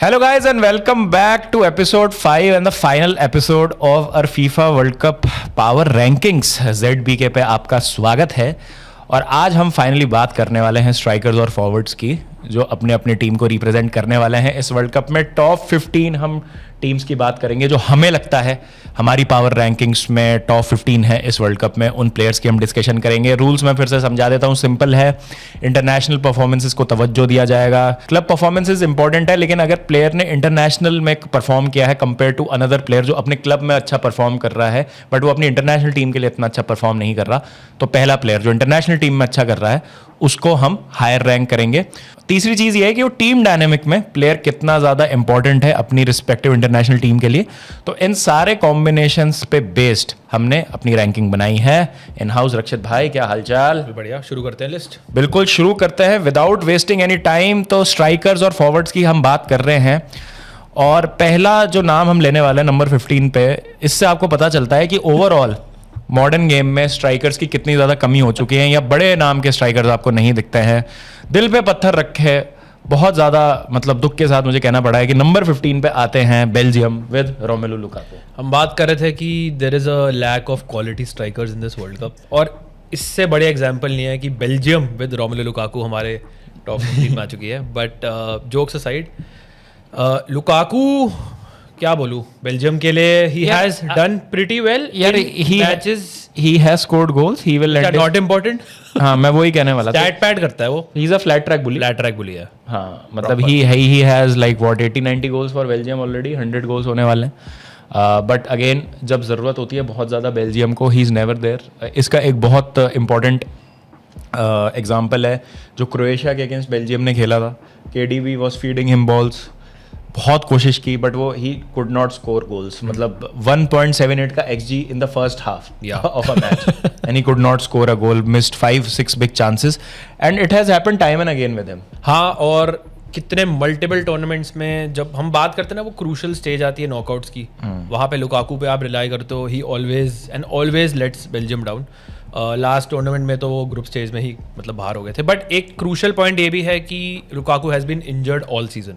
Hello guys and welcome back to episode 5 and the final episode of our FIFA World Cup Power Rankings. ZBK पे आपका स्वागत है और आज हम फाइनली बात करने वाले हैं स्ट्राइकर्स और फॉरवर्ड्स की जो अपने अपने टीम को रिप्रेजेंट करने वाले हैं इस वर्ल्ड कप में। टॉप 15 हम टीम्स की बात करेंगे जो हमें लगता है हमारी पावर रैंकिंग्स में टॉप 15 है इस वर्ल्ड कप में। उन प्लेयर्स की हम डिस्कशन करेंगे। रूल्स मैं फिर से समझा देता हूँ, सिंपल है। इंटरनेशनल परफॉर्मेंसेस को तवज्जो दिया जाएगा। क्लब परफॉर्मेंसेस इंपॉर्टेंट है, लेकिन अगर प्लेयर ने इंटरनेशनल में परफॉर्म किया है कंपेयर टू अनदर प्लेयर जो अपने क्लब में अच्छा परफॉर्म कर रहा है बट वो अपनी इंटरनेशनल टीम के लिए इतना अच्छा परफॉर्म नहीं कर रहा, तो पहला प्लेयर जो इंटरनेशनल टीम में अच्छा कर रहा है उसको हम हायर रैंक करेंगे। तीसरी चीज ये है कि वो टीम डायनेमिक में प्लेयर कितना ज्यादा इंपॉर्टेंट है अपनी रिस्पेक्टिव इंटरनेशनल टीम के लिए। तो इन सारे कॉम्बिनेशंस पे बेस्ड हमने अपनी रैंकिंग बनाई है। इन हाउस रक्षित भाई, क्या हालचाल? बढ़िया, शुरू करते हैं लिस्ट। बिल्कुल शुरू करते हैं विदाउट वेस्टिंग एनी टाइम। तो स्ट्राइकर्स और फॉरवर्ड्स की हम बात कर रहे हैं और पहला जो नाम हम लेने वाले हैं नंबर 15 पे, इससे आपको पता चलता है कि ओवरऑल मॉडर्न गेम में स्ट्राइकर्स की कितनी ज़्यादा कमी हो चुकी है या बड़े नाम के स्ट्राइकर्स आपको नहीं दिखते हैं। दिल पे पत्थर रखे, बहुत ज़्यादा मतलब दुख के साथ मुझे कहना पड़ा है कि नंबर 15 पे आते हैं बेल्जियम विद रोमेलू लुकाकू। हम बात कर रहे थे कि there is a lack of quality strikers in this world cup, और इससे बड़े एग्जांपल नहीं है कि बेल्जियम विद रोमेलू लुकाकू हमारे टॉप 15 में आ चुकी है। बट जोक्स असाइड, लुकाकू क्या बोलूं, बेल्जियम के लिए he has done pretty well. यार he has scored goals, he will end not important. हाँ, मैं वही कहने वाला था। स्टैट पैड करता है वो, he is a flat track bully. Flat track bully है। हाँ, मतलब he has like what 80-90 goals for Belgium already, 100 goals होने वाले हैं। बट अगेन जब ज़रूरत होती है बहुत ज़्यादा बेल्जियम को, ही इज़ नेवर देयर। इसका एक बहुत इंपॉर्टेंट एग्जाम्पल है जो क्रोएशिया के अगेंस्ट बेल्जियम ने खेला था। KDB was feeding him balls, बहुत कोशिश की बट वो he could not score goals. मतलब 1.78 का XG in the first half of a match and he could not score a goal, missed 5-6 big chances and it has happened time and again with him. हाँ, और कितने multiple tournaments में जब हम बात करते हैं ना, वो क्रूशल स्टेज आती है नॉकआउट्स की, वहाँ पे लुकाकू पे आप रिलाई करते हो। ही always let's Belgium down. Last tournament में तो वो ग्रुप स्टेज में ही मतलब बाहर हो गए थे। बट एक क्रूशल पॉइंट ये भी है कि Lukaku has been injured all season,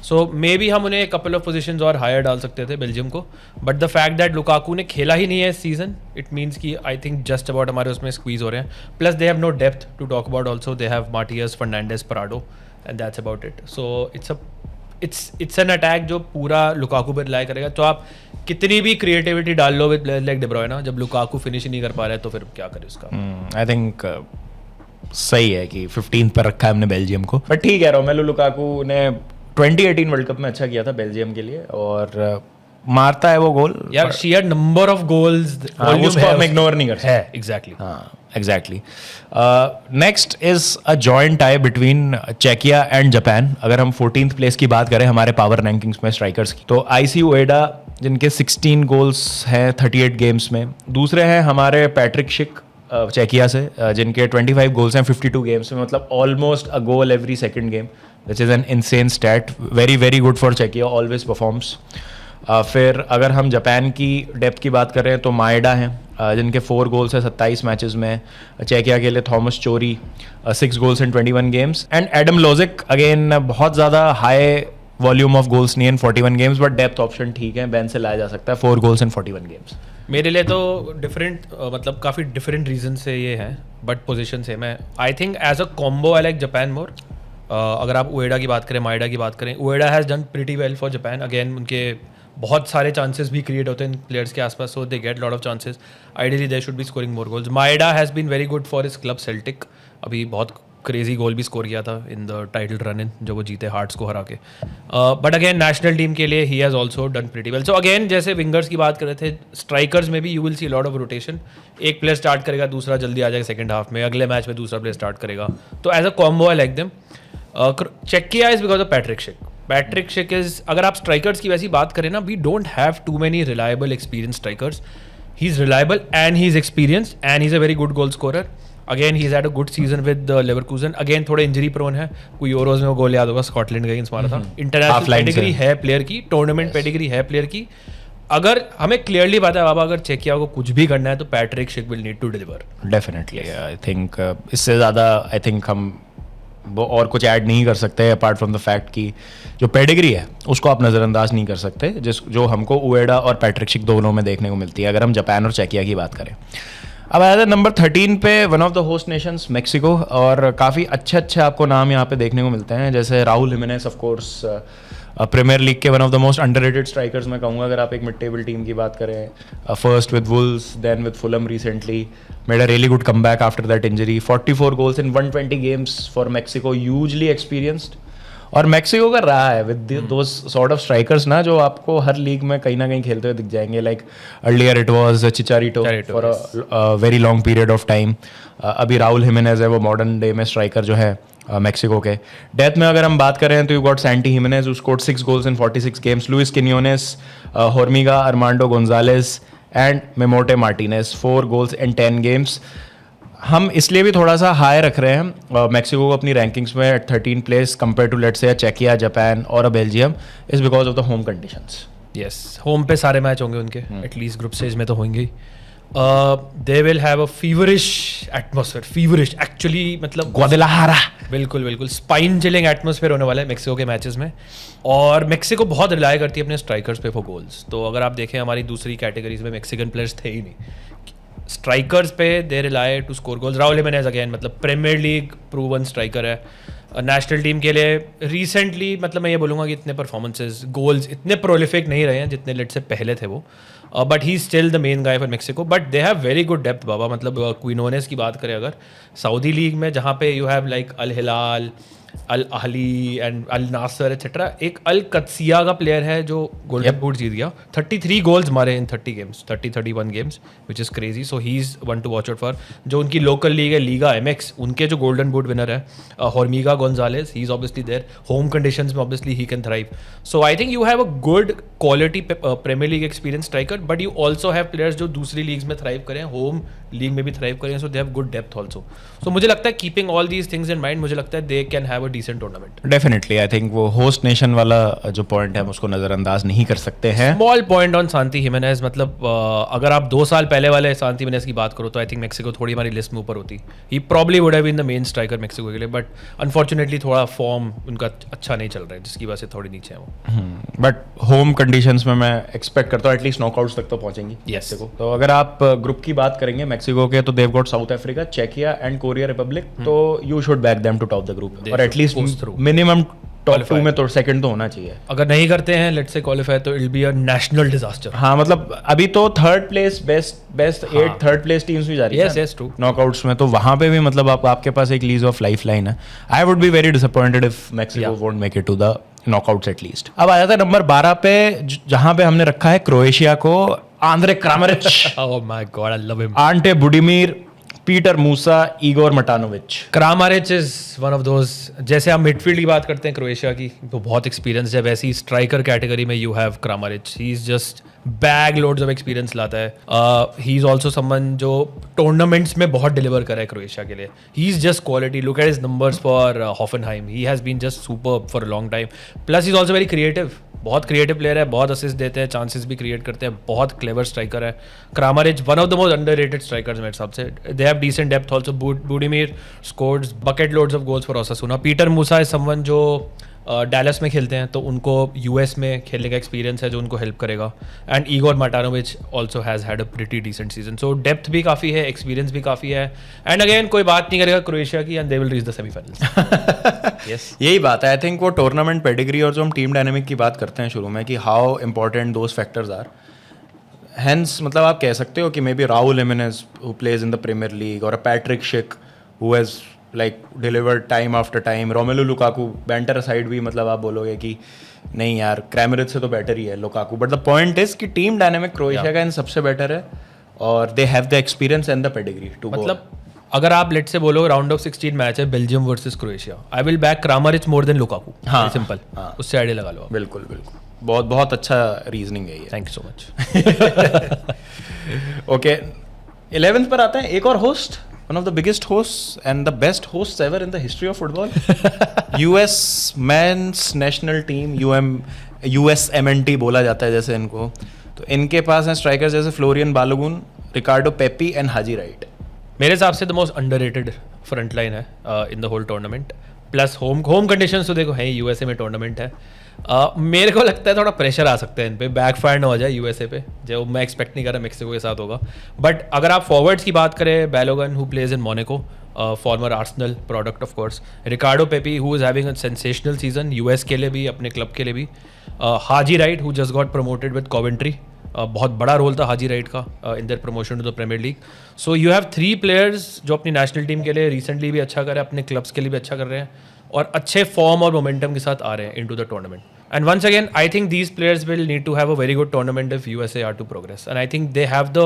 so may be हम उन्हें कपल ऑफ पोजीशंस और हायर डाल सकते थे बेल्जियम को। But the fact that Lukaku ने खेला ही नहीं है इस सीजन, इट मीन्स कि आई थिंक जस्ट अबाउट हमारे उसमें स्क्वीज हो रहे हैं। Plus they have no depth to talk about also, they have Martius, Fernandes, Parado and that's about it. So it's an attack जो पूरा लुकाकू पर rely करेगा। तो आप कितनी भी क्रिएटिविटी डाल लो with players like De Bruyne, जब लुकाकू फिनिश नहीं कर पा रहा है तो फिर क्या करे उसका। आई थिंक सही है कि 15 पर रखा है हमने बेल्जियम को। बट ठीक है, रोमेलू लुकाकू ने 2018 वर्ल्ड कप में अच्छा किया था बेल्जियम के लिए और मारता है वो गोल। यार शेयर नंबर ऑफ गोल्स उसको हम इग्नोर नहीं कर सकते। है एग्जैक्टली। हाँ exactly. Next is a joint tie between चेकिया एंड जापान। अगर हम 14th प्लेस की बात करें हमारे पावर रैंकिंग्स में स्ट्राइकर्स की, तो आईसी उएडा जिनके 16 गोल्स हैं 38 गेम्स में। दूसरे हैं हमारे पैट्रिक शिक चेकिया से जिनके 25 गोल्स हैं 52 गेम्स में, मतलब almost a goal every second game, which is an insane stat. Very very good for चेकिया, ऑलवेज परफॉर्म्स। फिर अगर हम जापान की डेप्थ की बात करें तो माएडा हैं जिनके 4 गोल्स हैं 27 मैचेस में। चेकिया के लिए थॉमस चोरी 6 goals in 21 games and Adam logic again बहुत ज़्यादा हाई वॉल्यूम ऑफ गोल्स नहीं इन 41 गेम्स बट डेप्थ ऑप्शन ठीक है, बेंच से लाया जा सकता है। 4 गोल्स इन 41 गेम्स। मेरे लिए तो डिफरेंट मतलब काफ़ी डिफरेंट रीजन से ये हैं बट पोजीशन से मैं I think as a combo I like Japan more. अगर आप उएडा की बात करें, माएडा की बात करें, Ueda has done pretty well for Japan. Again उनके बहुत सारे चांसेस भी क्रिएट होते हैं इन प्लेयर्स के आसपास, so they get lot of chances. Ideally they should be scoring more goals. Maeda has been very good for his club Celtic, अभी बहुत क्रेजी गोल भी स्कोर किया था in the title run in जो वो जीते हार्ट्स को हरा के। बट अगेन नेशनल टीम के लिए he has also done pretty well. So again जैसे विंगर्स की बात कर रहे थे, स्ट्राइकर्स में भी you will see lot of rotation. एक प्लेयर स्टार्ट करेगा, दूसरा जल्दी आ जाएगा सेकंड हाफ में, अगले मैच में दूसरा प्लेयर स्टार्ट करेगा। तो as a combo I like them. चेकिया is because of Patrick Schick. Patrick Schick is, अगर आप स्ट्राइकर्स की वैसी बात करें ना, we don't have too many reliable experience strikers. He is reliable and he is experience and he is a very good goal scorer. Again he is had a good season with Leverkusen. Again थोड़े injury prone है, कोई euros में वो गोल याद होगा Scotland के against मारा था। इंटरनेशनल पेडिग्री है प्लेयर की, टूर्नामेंट पेडिग्री है प्लेयर की। अगर हमें क्लियरली पता है बाबा, अगर चेकिया को कुछ भी करना है तो Patrik Schick will need to deliver. Definitely I think इससे ज़्यादा आई थिंक हम वो और कुछ ऐड नहीं कर सकते अपार्ट फ्रॉम द फैक्ट कि जो पेडिग्री है उसको आप नज़रअंदाज नहीं कर सकते, जो हमको उएडा और पैट्रिक शिक दोनों में देखने को मिलती है अगर हम जापान और चेकिया की बात करें। अब आया था नंबर 13 पे one of the host Nations Mexico, और काफ़ी अच्छे आपको नाम यहाँ पे देखने को मिलते हैं, जैसे Raul Jimenez of course, premier league के one of the most underrated strikers मैं कहूँगा अगर आप एक मिड टेबल टीम की बात करें। First with Wolves, then with Fulham recently, made a really good comeback after that injury. 44 goals in 120 games for Mexico, hugely experienced. और Mexico का रहा है with those sort of strikers ना जो आपको हर लीग में कहीं ना कहीं खेलते हुए दिख जाएंगे, like earlier it was Chicharito for a very long period of time. अभी राहुल हिमेनेज है वो मॉडर्न डे में स्ट्राइकर जो है मेक्सिको के। डेथ में अगर हम बात करें तो you got Santi Gimenez who scored 6 goals in 46 games, Luis Quinones, Hormiga, Armando Gonzalez and Memote Martinez 4 goals in 10 games. हम इसलिए भी थोड़ा सा हाई रख रहे हैं मेक्सिको को अपनी रैंकिंग्स में at 13 place compare to let's say चेकिया, जापान और Belgium, is because of the home conditions. Yes, home पे सारे मैच होंगे उनके, एटलीस्ट ग्रुप स्टेज में तो होंगे ही। They will have a feverish atmosphere, feverish actually मतलब ग्वादलाहारा, बिल्कुल बिल्कुल स्पाइन चिलिंग एटमॉस्फेयर होने वाला है मेक्सिको के मैचेस में। और मेक्सिको बहुत रिलाय करती है अपने स्ट्राइकर्स पे फॉर गोल्स। तो अगर आप देखें हमारी दूसरी कैटेगरीज में मेक्सिकन प्लेयर्स थे ही नहीं, स्ट्राइकर्स पे they rely to score goals. Raul Jimenez again मतलब प्रीमियर लीग प्रूवन स्ट्राइकर है, नेशनल टीम के लिए रिसेंटली मतलब मैं ये बोलूँगा कि इतने परफॉर्मेंसेज गोल्स इतने प्रोलिफिक नहीं रहे हैं जितने लेट से पहले थे वो, but he still the main guy for Mexico. But they have very good depth बाबा, मतलब क्विनोनेस की बात करें अगर सऊदी लीग में जहाँ पे you have like Al Hilal, Al Ahli and Al Nassr etcetera, एक अल कत्सिया का प्लेयर है जो गोल्डन बूट जीत गया, 33 गोल्स मारे in 31 games which is crazy. So he is one to watch out for. जो उनकी लोकल लीग है Liga MX, उनके जो गोल्डन बूट विनर है Hormiga Gonzalez, he is obviously there. Home conditions में obviously he can thrive. So I think you have a good quality premier league experience striker, but you also have players जो दूसरी leagues में thrive करें, home league में भी thrive करें, so they have good depth also. So मुझे लगता है keeping all these things in mind, मुझे लगता है they can have a decent tournament. Definitely I think वो होस्ट नेशन वाला जो पॉइंट है हम उसको नज़रअंदाज नहीं कर सकते हैं। स्मॉल पॉइंट ऑन सांती हिमेनेज, मतलब अगर आप 2 साल पहले वाले सांती हिमेनेज की बात करो तो आई थिंक मेक्सिको थोड़ी हमारी लिस्ट में ऊपर होती। He probably would have been the main striker Mexico के लिए, बट अनफॉर्चुनेटली थोड़ा फॉर्म उनका अच्छा नहीं चल रहा है जिसकी वजह से थोड़ी नीचे है वो। बट होम कंडीशंस में मैं एक्सपेक्ट करता हूँ एटलीस्ट नॉकआउट्स तक तो पहुंचेंगी मेक्सिको। तो अगर आप ग्रुप की बात करेंगे मेक्सिको के तो देव गॉट साउथ अफ्रीका, चेकिया एंड कोरिया रिपब्लिक, तो you should back them to top the group, और एटलीस्ट मिनिमम टॉप 2 में तो सेकंड तो होना चाहिए। अगर नहीं करते हैं लेट्स से क्वालिफाई तो it will be a national disaster. हाँ मतलब अभी तो third place best 8 third place teams भी जा रही है ट्रू नॉकआउट्स में, तो वहां पे भी मतलब आपके पास एक लीज ऑफ लाइफ लाइन है। I would be very disappointed if Mexico won't make it to the knockouts at least. अब आ जाता है नंबर 12 पे जहां पे हमने रखा है क्रोएशिया को, Andrej Kramaric, oh my God I love him, Ante Budimir, Petar Musa, Igor Matanovic. Kramaric is one of those, जैसे आप मिडफील्ड की बात करते हैं क्रोएशिया की तो बहुत एक्सपीरियंस है, वैसे ही स्ट्राइकर कैटेगरी में you have Kramaric. He is just bag loads of experience लाता है। ही इज ऑल्सो समवन जो टूर्नामेंट्स में बहुत डिलीवर करा है क्रोएशिया के लिए। He is just quality, look at his numbers for Hoffenheim, he has been just super for a long time. Plus he is also very creative, बहुत creative player है, बहुत असिस्ट देते हैं, चांसेस भी क्रिएट करते हैं, बहुत क्लेवर स्ट्राइकर है Kramaric, one of the most underrated strikers मेरे हिसाब से। They have decent depth also. Budimir scores bucket loads of goals for Osasuna. Petar Musa is someone जो डैलस में खेलते हैं तो उनको यूएस में खेलने का एक्सपीरियंस है जो उनको हेल्प करेगा। And Igor Matanovic also has had a pretty decent season. So depth भी काफ़ी है, एक्सपीरियंस भी काफ़ी है, एंड अगेन कोई बात नहीं करेगा क्रोएशिया की and they will reach the semifinals. Yes, यही बात है। आई थिंक वो टूर्नामेंट पेडिग्री और जो हम टीम डायनेमिक की बात करते हैं शुरू में कि how important those factors are, hence मतलब आप कह सकते हो कि maybe Raul Jimenez who plays in the premier league और Patrick Schick who has like delivered time after time, Romelu Lukaku, banter side भी मतलब आप बोलोगे कि नहीं यार क्रामरिच से तो बेटर ही है Lukaku, but the point is कि टीम डायनेमिक क्रोएशिया का इन सबसे बेटर है और they have the experience and the pedigree to मतलब अगर आप लेट से बोलो राउंड ऑफ 16 मैच है Belgium versus Croatia, I will back Kramaric more than Lukaku. हाँ सिंपल, उससे आइडिया लगा लो। बिल्कुल बिल्कुल, बहुत बहुत अच्छा रीजनिंग है ये। Thank you so much. Okay 11th पर आता है एक और host, one of the biggest hosts and the best hosts ever in the history of football. US men's national team, USMNT बोला जाता है जैसे इनको, तो इनके पास हैं स्ट्राइकर्स जैसे Florian Balogun, Ricardo Pepi and Haji Wright. मेरे हिसाब से the most underrated front line है in the whole tournament. Plus home conditions तो देखो है, यूएसए में टूर्नामेंट है। मेरे को लगता है थोड़ा प्रेशर आ सकता है इन पे, बैकफायर ना हो जाए यूएसए पे, जो मैं एक्सपेक्ट नहीं कर रहा मेक्सिको के साथ होगा। बट अगर आप फॉरवर्ड्स की बात करें, Balogun who plays in Monaco, former Arsenal product of course, Ricardo Pepi who is having a sensational season US के लिए भी, अपने क्लब के लिए भी, Haji Wright who just got promoted with Coventry, बहुत बड़ा रोल था हाजी राइट का in their promotion to the premier league. So you have 3 players जो अपनी नेशनल टीम के लिए रिसेंटली भी अच्छा कर रहे हैं, अपने क्लब्स के लिए भी अच्छा कर रहे हैं, और अच्छे फॉर्म और मोमेंटम के साथ आ रहे हैं into the tournament. And once again, I think these players will need to have a very good tournament if USA are to progress. And I think they have the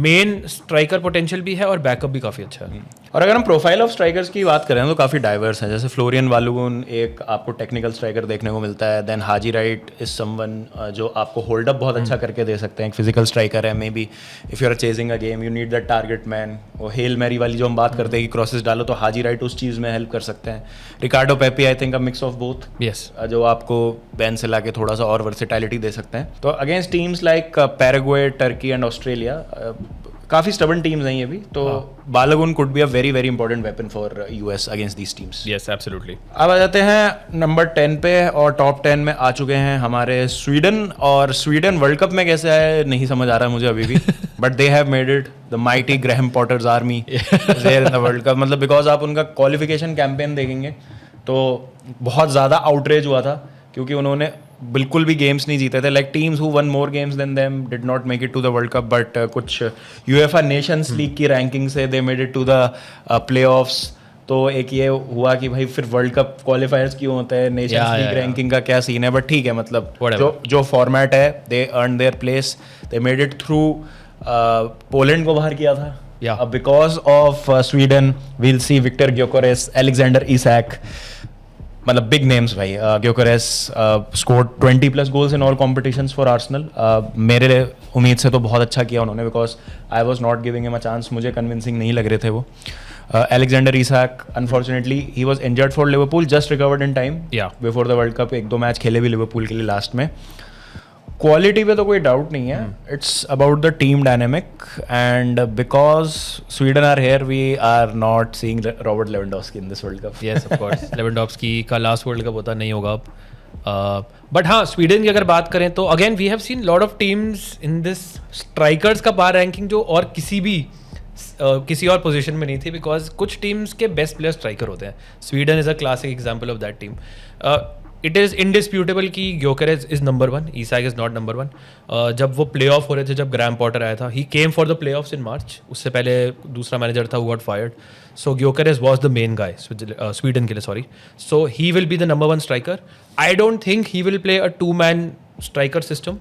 main striker potential भी है और backup भी काफ़ी अच्छा है। और अगर हम प्रोफाइल ऑफ स्ट्राइकर्स की बात करें तो काफ़ी डाइवर्स हैं। जैसे फ्लोरियन बालोगुन एक आपको टेक्निकल स्ट्राइकर देखने को मिलता है, then Haji Wright is someone जो आपको होल्ड अप बहुत अच्छा करके दे सकते हैं, एक फिजिकल स्ट्राइकर है। May be if you are chasing a game you need that target man. वो हेल मैरी वाली जो हम बात करते हैं कि क्रॉसेस डालो, तो हाजी राइट उस चीज़ में हेल्प कर सकते हैं। Ricardo Pepi I think a mix of both, yes, जो आपको बेंच से लाके थोड़ा सा और वर्सेटैलिटी दे सकते हैं। तो against teams like Paraguay, Turkey and Australia, काफ़ी स्टबन टीम्स हैं ये भी, तो बालोगुन could be a very very important weapon for US against these teams. Yes, absolutely. अब आ जाते हैं नंबर 10 पे, और टॉप 10 में आ चुके हैं हमारे स्वीडन। और स्वीडन वर्ल्ड कप में कैसे आए नहीं समझ आ रहा है मुझे अभी भी, but they have made it, the mighty Graham Potter's army there in the world cup. मतलब बिकॉज आप उनका क्वालिफिकेशन कैंपेन देखेंगे तो बहुत ज़्यादा आउटरेज हुआ था, क्योंकि उन्होंने बिल्कुल भी गेम्स नहीं जीते थे। Like teams who won more games than them did not make it to the world cup, but कुछ यूएफए नेशंस लीग की रैंकिंग से they made it to the playoffs. तो एक ये हुआ कि भाई फिर वर्ल्ड कप क्वालिफायर्स क्यों होते हैं, नेशंस लीग रैंकिंग का क्या सीन है, बट ठीक है, मतलब जो फॉर्मेट है, they earn their place, they made it through. Poland को बाहर किया था, because of Sweden we'll see Viktor Gyokeres, Alexander Isak, मतलब बिग नेम्स भाई। Gyokeres scored 20+ goals in all competitions for Arsenal. मेरे उम्मीद से तो बहुत अच्छा किया उन्होंने, because I was not giving him a chance, मुझे कन्विंसिंग नहीं लग रहे थे वो। Alexander Isak unfortunately he was injured for Liverpool, just recovered in time before the world cup. 1-2 match खेले भी लिवरपूल के लिए लास्ट में। क्वालिटी पे तो कोई डाउट नहीं है, it's about the team dynamic, and because Sweden are here we are not seeing Robert Lewandowski in this world cup. Yes, of course, Lewandowski का लास्ट वर्ल्ड कप होता नहीं होगा अब। बट हाँ, स्वीडन की अगर बात करें तो again we have seen lot of teams in this strikers का पावर रैंकिंग जो और किसी और पोजीशन में नहीं थी, बिकॉज कुछ टीम्स के बेस्ट प्लेयर स्ट्राइकर होते हैं। Sweden is a classic example of that team. It is indisputable कि Gyokeres is number 1, Isak is not number 1। जब वो प्ले ऑफ हो रहे थे, जब ग्रैम पॉटर आया था, he came for the play offs in March, उससे पहले दूसरा मैनेजर था who got fired. So Gyokeres was the main guy Sweden के लिए, sorry. So he will be the number 1 striker. I don't think he will play a 2-man striker system,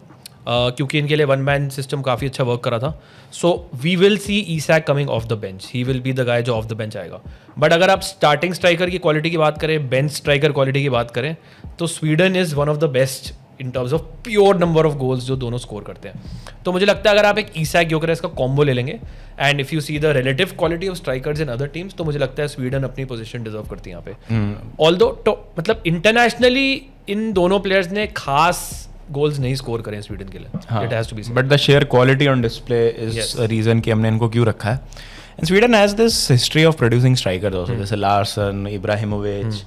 क्योंकि इनके लिए 1-man system काफ़ी अच्छा work करा था। So we will see Isak coming off the bench, he will be the guy जो off the bench आएगा। But अगर आप स्टार्टिंग स्ट्राइकर की क्वालिटी की बात करें, बेंच स्ट्राइकर क्वालिटी की बात करें, तो Sweden is one of the best in terms of pure number of goals जो दोनों स्कोर करते हैं। तो मुझे लगता है अगर आप एक ईसाक ग्योकेरेस का कॉम्बो ले लेंगे, and if you see the relative quality of strikers in other teams, तो मुझे लगता है स्वीडन अपनी पोजीशन डिजर्व करती है यहाँ पे। ऑल्दो तो मतलब इंटरनेशनली इन दोनों प्लेयर्स ने खास गोल्स नहीं स्कोर करें स्वीडन के लिए, it has to be said, but the sheer quality on display is a reason कि हमने इनको क्यों रखा है। And Sweden has this history of producing strikers also, जैसे लार्सन, इब्राहिमोविच।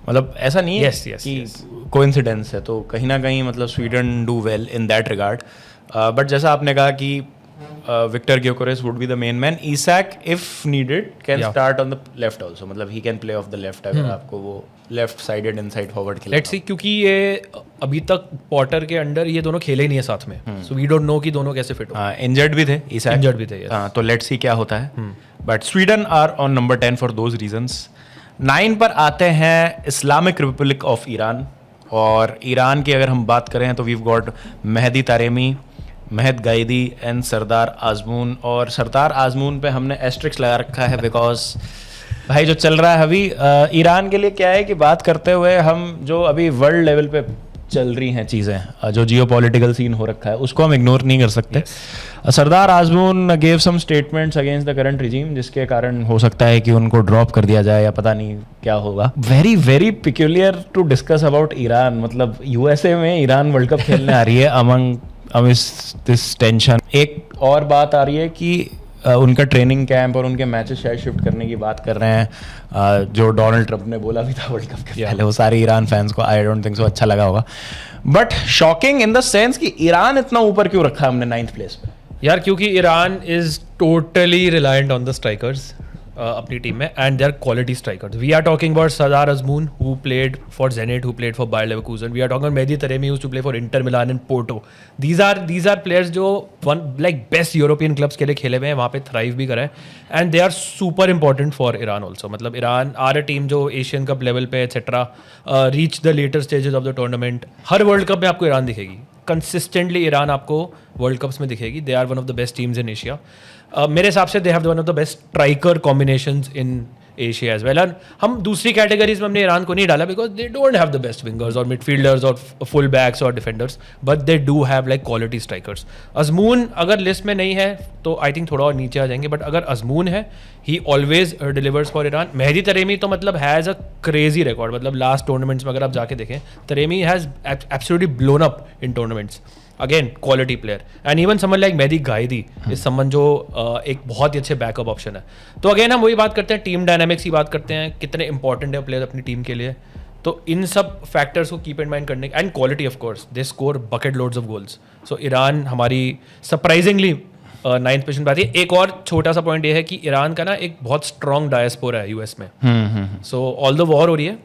मतलब ऐसा नहीं है कि कोइंसिडेंस है, तो कहीं ना कहीं मतलब Sweden do well in that regard. But जैसा आपने कहा कि Viktor Gyokeres would be the main man, Isak if needed can start on the left also, मतलब he can play of the left अगर आपको वो लेफ्ट साइडेड इनसाइड फॉरवर्ड खेलना। Let's see, क्योंकि ये अभी तक पॉटर के अंडर ये दोनों खेले ही नहीं है साथ में, सो वी डोंट नो कि दोनों कैसे फिट हो। इंजर्ड भी थे ईसाक, इंजर्ड भी थे, हाँ, तो लेट्स सी क्या होता है। But Sweden are on number 10 for those reasons. 9 पर आते हैं इस्लामिक रिपब्लिक ऑफ ईरान। और ईरान की अगर हम बात करें तो we've got Mehdi Taremi, Mehdi Ghayedi and Sardar Azmoun. और सरदार आजमून पे हमने एस्ट्रिक्स लगा रखा है, बिकॉज भाई जो चल रहा है अभी ईरान के लिए क्या है कि बात करते हुए हम जो अभी वर्ल्ड लेवल पे चल रही हैं चीज़ें, जो जियो पॉलिटिकल सीन हो रखा है, उसको हम इग्नोर नहीं कर सकते। Sardar Azmoun gave some statements against the current regime, जिसके कारण हो सकता है कि उनको ड्रॉप कर दिया जाए या पता नहीं क्या होगा। Very very peculiar to discuss about Iran, मतलब यूएसए में ईरान वर्ल्ड कप खेलने आ रही है अमंग दिस टेंशन। एक और बात आ रही है कि उनका ट्रेनिंग कैंप और उनके मैचेस शायद शिफ्ट करने की बात कर रहे हैं, जो डोनाल्ड ट्रंप ने बोला भी था वर्ल्ड कप के पहले, वो सारे ईरान फैंस को आई डोंट थिंक सो अच्छा लगा होगा। But shocking in the sense कि ईरान इतना ऊपर क्यों रखा हमने 9th प्लेस पे? यार क्योंकि Iran is totally reliant on the strikers अपनी टीम में, and they are quality strikers. We are talking about Sardar Azmoun who played for Genk, who played for Bayer Leverkusen. We are talking Mehdi Taremi used to play for Inter Milan and Porto. These are players जो one like best European clubs के लिए खेले हुए हैं, वहाँ पे thrive भी करा है, and they are super important for Iran also. मतलब ईरान आर अ टीम जो एशियन कप लेवल पे etcetera reach the latter stages of the tournament. हर वर्ल्ड कप में आपको ईरान दिखेगी, कंसिस्टेंटली ईरान आपको वर्ल्ड कप्स में दिखेगी। They are one of the best teams in Asia. मेरे हिसाब से they have one of the best striker combinations in Asia as well. हम दूसरी कैटेगरीज में हमने ईरान को नहीं डाला because they don't have the best wingers और मिडफील्डर्स और फुल बैक्स और defenders, but they do have like quality strikers. Azmoun अगर लिस्ट में नहीं है तो आई थिंक थोड़ा और नीचे आ जाएंगे, बट अगर अजमून है he always delivers for Iran. Mehdi Taremi तो मतलब हैज़ अ क्रेजी रिकॉर्ड, मतलब लास्ट टूर्नामेंट्स में अगर आप जाके देखें, Taremi has absolutely blown up in tournaments. Again quality player, and even someone like Mehdi Ghaedi is someone जो एक बहुत ही अच्छे बैकअप ऑप्शन है। तो अगेन हम वही बात करते हैं, टीम डायनामिक्स की बात करते हैं, कितने इंपॉर्टेंट है प्लेयर अपनी टीम के लिए। तो इन सब फैक्टर्स को कीप इन माइंड करने, and quality of course, they score bucket loads of goals. So Iran हमारी सरप्राइजिंगली 9th पोजीशन पे आती है। एक और छोटा सा पॉइंट ये है कि ईरान का ना एक बहुत स्ट्रॉन्ग डायस्पोरा है यूएस में। सो ऑल द वॉर हो रही है,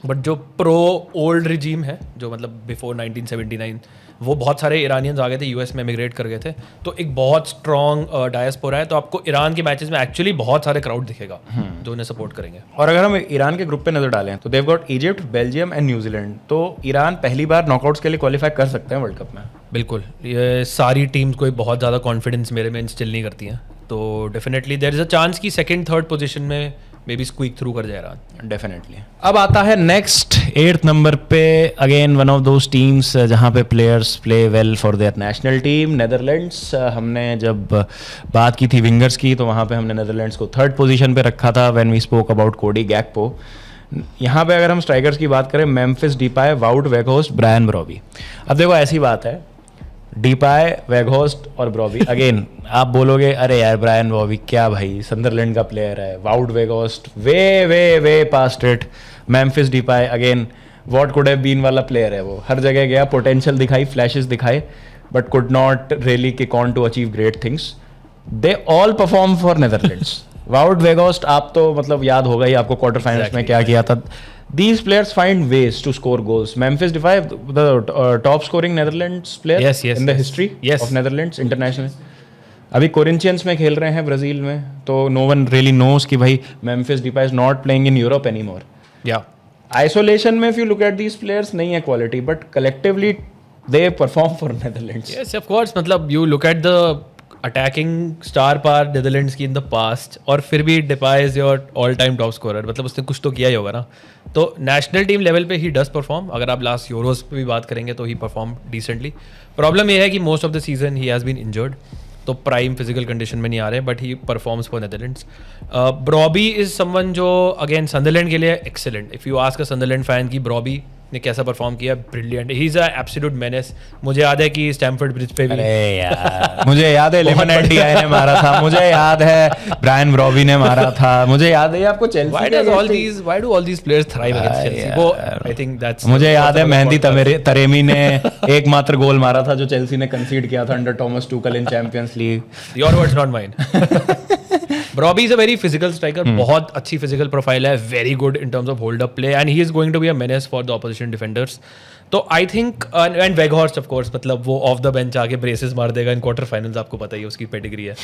बट जो प्रो ओल्ड रिजीम है, जो मतलब बिफोर 1979, वो बहुत सारे ईरानियंस आ गए थे यूएस में, इमिग्रेट कर गए थे। तो एक बहुत स्ट्रॉन्ग डायस्पोरा है, तो आपको ईरान के मैचेस में एक्चुअली बहुत सारे क्राउड दिखेगा जो उन्हें सपोर्ट करेंगे। और अगर हम ईरान के ग्रुप पे नजर डालें तो they've got Egypt, Belgium and New Zealand. तो ईरान पहली बार नॉकआउट्स के लिए क्वालिफाई कर सकते हैं वर्ल्ड कप में। बिल्कुल, ये सारी टीम्स कोई बहुत ज़्यादा कॉन्फिडेंस मेरे में इंस्टिल नहीं करती हैं, तो definitely there is a chance कि 2nd 3rd पोजीशन में मे बी स्क्वीक थ्रू कर जाए ईरान। डेफिनेटली। अब आता है नेक्स्ट 8th नंबर पे, again one of those teams जहाँ पे players play well for their national team, Netherlands. हमने जब बात की थी विंगर्स की तो वहाँ पे हमने नेदरलैंड्स को 3rd पोजीशन पे रखा था व्हेन वी स्पोक अबाउट कोडी गैक्पो। यहाँ पे अगर हम स्ट्राइकर्स की बात करें, मेम्फिस डिपाय, वाउट वेगहोस्ट, ब्रायन ब्रॉबी। अब देखो ऐसी बात है, डिपाय, वेगहोस्ट और ब्रॉबी, अगेन आप बोलोगे अरे यार ब्रायन ब्रॉबी क्या भाई, संदरलैंड का प्लेयर है। Wout Weghorst way way way past it. Memphis Depay again what could have been वाला प्लेयर है वो, हर जगह गया, पोटेंशियल दिखाई, फ्लैशेस दिखाए, but could not really kick on to achieve great things. They all perform for Netherlands. Wout Weghorst आप तो मतलब याद होगा ही आपको क्वार्टर फाइनल्स में क्या किया था। These players find ways to score goals. Memphis Depay, the top scoring Netherlands player in the history of Netherlands international. अभी कोरिंथियंस में खेल रहे हैं ब्राजील में, तो no one really knows कि भाई Memphis Depay is not playing in Europe anymore. Yeah. Isolation में if you look at these players नहीं है quality, but collectively they perform for Netherlands. Yes, of course. मतलब you look at the attacking star power Netherlands की in the past, और फिर भी Depay is your all time top scorer, मतलब उसने कुछ तो किया ही होगा ना। तो नेशनल टीम लेवल पे ही डज परफॉर्म। अगर आप लास्ट यूरोज पे भी बात करेंगे तो ही परफॉर्म डिसेंटली। प्रॉब्लम ये है कि most of the season he has been injured, तो प्राइम फिजिकल कंडीशन में नहीं आ रहे, but he performs for Netherlands. Brobbey is someone जो अगेन संदरलैंड के लिए excellent. If you ask a Sunderland fan की ब्रॉबी ने कैसा परफॉर्म किया, brilliant. He is a absolute menace. मुझे याद है कि स्टैमफोर्ड ब्रिज पे भी, अरे यार मुझे याद है लेमन एंडियाई ने मारा था, मुझे याद है ब्रायन ब्रॉबी ने मारा था, मुझे याद है आपको Chelsea. why do all these players thrive against Chelsea? वो I think that's मुझे याद है मेहदी तरेमी ने एकमात्र गोल मारा था जो चेल्सी ने कंसीड किया था under Thomas Tuchel in champions league. Your words not mine. Brobby is a very physical striker, बहुत अच्छी physical profile है, very good in terms of hold up play, and he is going to be a menace for the opposition defenders. तो I think, and Weghorst of course, मतलब वो off the bench आके braces मार देगा इन quarter finals, आपको पता ही है उसकी पेडिग्री है,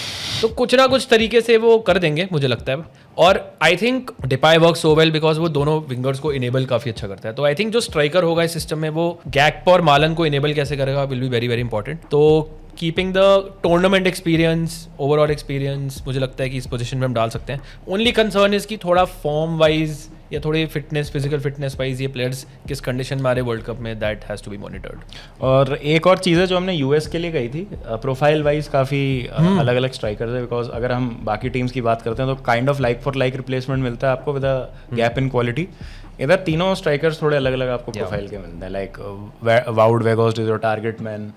तो कुछ ना कुछ तरीके से वो कर देंगे मुझे लगता है। और I think डिपाय work so well because वो दोनों विंगर्स को इनेबल काफी अच्छा करता है। तो आई थिंक जो स्ट्राइकर होगा इस सिस्टम में वो गैक्पो और मालन को इनेबल कैसे करेगा will be very very important. तो keeping the tournament experience, overall experience, मुझे लगता है कि इस पोजीशन में हम डाल सकते हैं। ओनली कंसर्न इज कि थोड़ा फॉर्म वाइज या थोड़ी फिटनेस, फिजिकल फिटनेस वाइज ये प्लेयर्स किस कंडीशन में आ रहे वर्ल्ड कप में, that has to be monitored. और एक और चीज़ है जो हमने यूएस के लिए कही थी, प्रोफाइल वाइज काफ़ी अलग अलग स्ट्राइकर्स है, बिकॉज अगर हम बाकी टीम्स की बात करते हैं तो kind of like for like replacement मिलता है आपको with a gap in quality. इधर तीनों स्ट्राइकर्स थोड़े अलग अलग आपको प्रोफाइल के मिलते हैं, like Wout Weghorst is your target man,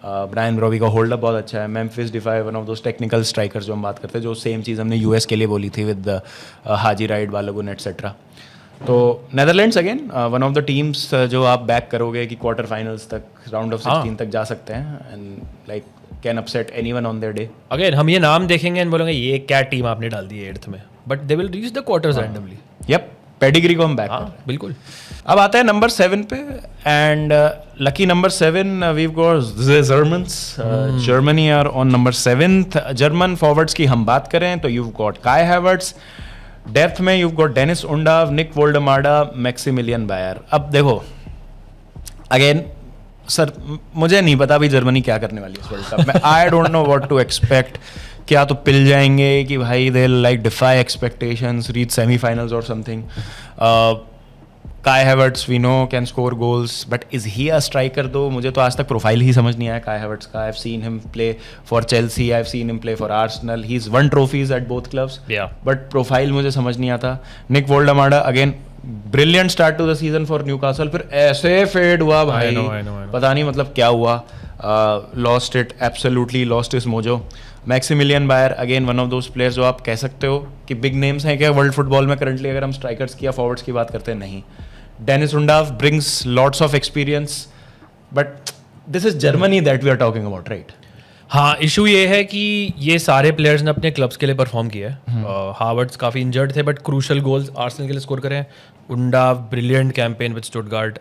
Brian Brobbey का होल्ड अप बहुत अच्छा है. Memphis Depay one of those technical strikers जो हम बात करते हैं, जो सेम चीज़ हमने यूएस के लिए बोली थी विद हाजी राइड बालागुन एटसेट्रा. तो Netherlands again one of the teams जो आप बैक करोगे कि क्वार्टर फाइनल्स तक, राउंड ऑफ 16 तक जा सकते हैं and like can upset anyone on their day. Again हम ये नाम देखेंगे एंड बोलेंगे ये क्या टीम आपने डाल दी है 8th में, but they will reach the quarters randomly. Yup, pedigree को हम बैक कर रहे हैं. बिल्कुल. अब आता है नंबर 7 पे and lucky number 7 we've got Germans. Germany are on number 7th. German forwards की हम बात करें तो you've got काई हैवर्ट्स. डेप्थ में you've got डेनिस उंडाव, निक वोल्डेमार्डा, मैक्सिमिलियन बायर. अब देखो अगेन सर, मुझे नहीं पता अभी जर्मनी क्या करने वाली है इस वर्ल्ड कप में. I don't know what to expect. क्या तो पिल जाएंगे कि भाई they like defy expectations, reach semifinals और something. Kai Havertz we know can score goals, but is he a striker though? मुझे तो आज तक प्रोफाइल ही समझ नहीं आया Kai Havertz का. I've seen him play for Chelsea, I've seen him play for Arsenal. He's won trophies at both clubs. Yeah. But profile मुझे समझ नहीं आता. Nick Woldemada again brilliant start to the season for Newcastle, फिर ऐसे fade हुआ भाई. I know. पता नहीं मतलब क्या हुआ. Lost it, absolutely lost his mojo. Maximilian Beier again one of those players जो आप कह सकते हो कि बिग नेम्स हैं क्या वर्ल्ड फुटबॉल में करंटली, अगर हम स्ट्राइकर्स की या फॉरवर्ड्स की बात करते हैं. नहीं. Denis Undav brings lots of experience, but this is Germany that we are talking about, right? हाँ, इशू ये है कि ये सारे प्लेयर्स ने अपने क्लब्स के लिए परफॉर्म किया है. हावर्ट्स काफ़ी इंजर्ड थे बट क्रूशल गोल्स आर्सेनल के लिए स्कोर करें. Undav brilliant campaign with Stuttgart.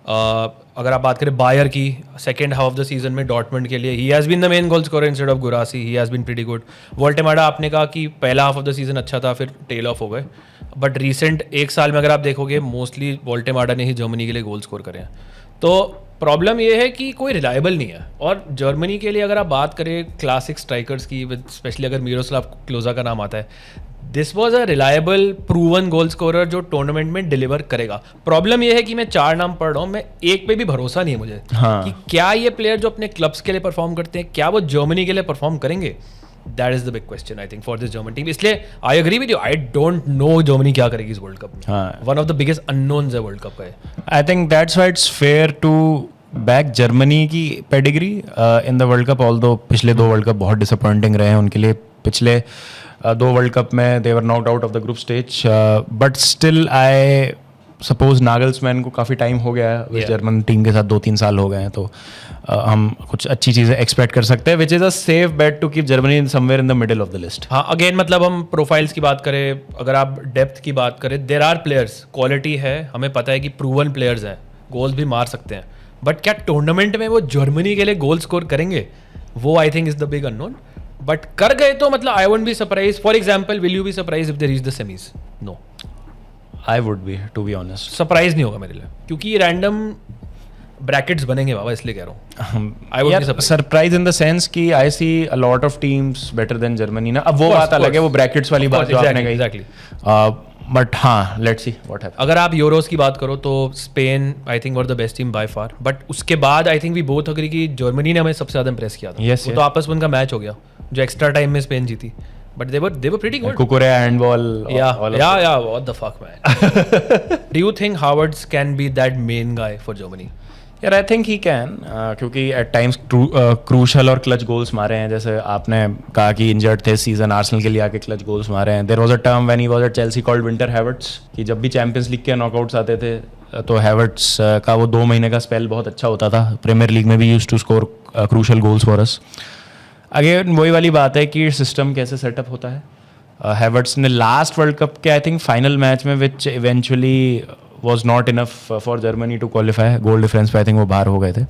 अगर आप बात करें बायर की, second half of the season में डॉर्टमंड के लिए he has been the main goal scorer instead of Guirassy. He has been pretty good. Woltemade आपने कहा कि पहला हाफ ऑफ द सीजन अच्छा था, फिर टेल ऑफ हो गए. बट रिसेंट एक साल में अगर आप देखोगे मोस्टली वोल्टेमाडा ने ही जर्मनी के लिए गोल स्कोर करे हैं. तो प्रॉब्लम ये है कि कोई रिलायबल नहीं है. और जर्मनी के लिए अगर आप बात करें क्लासिक स्ट्राइकर्स की, विद स्पेशली अगर मिरोस्लाव क्लोजा का नाम आता है, this was a reliable proven goal scorer जो टूर्नामेंट में डिलीवर करेगा. प्रॉब्लम ये है कि मैं 4 नाम पढ़ रहा हूँ, मैं एक पे भी भरोसा नहीं है मुझे. हाँ. कि क्या ये प्लेयर जो अपने क्लब्स के लिए परफॉर्म करते हैं क्या वो जर्मनी के लिए परफॉर्म करेंगे. That is the big question I think for this German team. इसलिए I agree with you, I don't know Germany क्या करेगी इस वर्ल्ड कप में. One of the biggest unknowns है वर्ल्ड कप का. I think that's why it's fair to back Germany की pedigree in the world Cup. Although पिछले 2 World cup बहुत disappointing रहे हैं उनके लिए. पिछले 2 वर्ल्ड कप में they were knocked out of the group stage, but still I suppose Nagelsmann को काफ़ी टाइम हो गया है जर्मन टीम के साथ, 2-3 साल हो गए हैं. तो हम कुछ अच्छी चीज़ें एक्सपेक्ट कर सकते हैं, which is a safe bet to keep Germany in somewhere in the middle of the list. हाँ, अगेन मतलब हम प्रोफाइल्स की बात करें, अगर आप डेप्थ की बात करें, देर आर प्लेयर्स, क्वालिटी है, हमें पता है कि प्रूवन प्लेयर्स हैं, गोल्स भी मार सकते हैं. बट क्या टूर्नामेंट में वो जर्मनी के लिए गोल स्कोर करेंगे, वो I think is the big unknown. But कर गए तो मतलब I won't be surprise. For example, will you be surprise if they reach the semis? No, I would be, to be honest. Surprise नहीं होगा मेरे लिए, क्योंकि ये रैंडम ब्रैकेट्स बनेंगे बाबा, इसलिए कह रहा हूँ. I would be surprise in the sense कि I see a lot of teams better than Germany ना. अब वो बात अलग है, वो ब्रैकेट्स वाली बात जो आपने कही. एग्जैक्टली. बट हाँ, लेट्स सी व्हाट हैपेंस. अगर आप यूरोस की बात करो तो Spain I think were the best team by far. But उसके बाद I think we both agree कि जर्मनी ने हमें सबसे ज़्यादा इंप्रेस किया था. Yes, वो तो आपस में उनका मैच हो गया जो एक्स्ट्रा टाइम में स्पेन जीती. But they were pretty good. कुकुरेया handball. Yeah, what the fuck man. Do you think Havertz can be that main guy for Germany? यार आई थिंक ही कैन, क्योंकि एट टाइम्स क्रूशल और clutch goals मारे हैं. जैसे आपने कहा कि इंजर्ड थे सीजन, आर्सेनल के लिए आके क्लच गोल्स मारे हैं. There was a term when he was at Chelsea called Winter Havertz, कि जब भी चैंपियंस लीग के नॉकआउट्स आते थे तो हैवर्ट्स का वो 2 महीने का स्पेल बहुत अच्छा होता था. प्रीमियर लीग में भी used to score crucial goals for us. Again वही वाली बात है कि सिस्टम कैसे सेटअप होता है. हैवर्ट्स ने लास्ट वर्ल्ड कप के आई थिंक फाइनल मैच में, which eventually was not enough for Germany to qualify, goal difference पे आई थिंक वो बाहर हो गए थे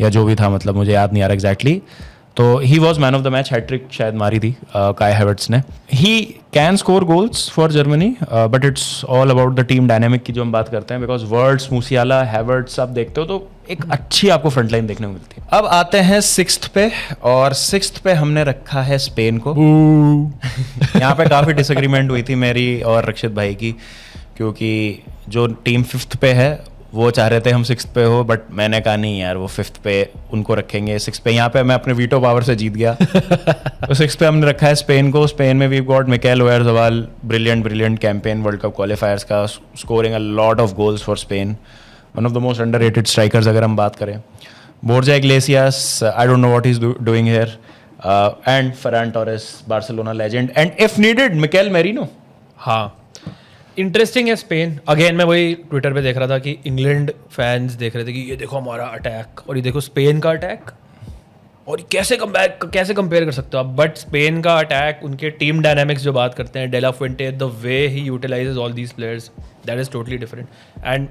या जो भी था, मतलब मुझे याद नहीं आ रहा एग्जैक्टली. तो he was man of the match, hat trick शायद मारी थी काई हैवर्ट्स ने. He can score goals for Germany, but it's all about the team dynamic की जो हम बात करते हैं. बिकॉज वर्ड्स, मूसियाला, हैवर्ट्स आप देखते हो तो एक अच्छी आपको फ्रंट लाइन देखने को मिलती है. अब आते हैं 6th पे, और 6th पे हमने रखा है स्पेन को. यहाँ पे काफ़ी डिसएग्रीमेंट हुई थी मेरी और रक्षित भाई की, क्योंकि जो टीम 5th पे है वो चाह रहे थे हम 6th पे हो, बट मैंने कहा नहीं यार, वो 5th पे उनको रखेंगे. 6th पे यहाँ पे मैं अपने वीटो पावर से जीत गया. तो 6th पे हमने रखा है स्पेन को. स्पेन में we got Mikel Oyarzabal, brilliant campaign World Cup qualifiers का, scoring a lot of goals for Spain. One of the most underrated strikers अगर हम बात करें. Borja Iglesias, I don't know what he's doing here. And Ferran Torres, Barcelona legend. And if needed, Mikel Merino. हाँ, interesting है Spain. Again मैं वही Twitter पे देख रहा था कि इंग्लैंड फैंस देख रहे थे कि ये देखो हमारा अटैक और ये देखो स्पेन का अटैक, और कैसे कंपेयर कर सकते हो आप. बट स्पेन का अटैक, उनके टीम डायनामिक्स जो बात करते हैं, de la Fuente, the way he utilizes all these players, that is totally different. And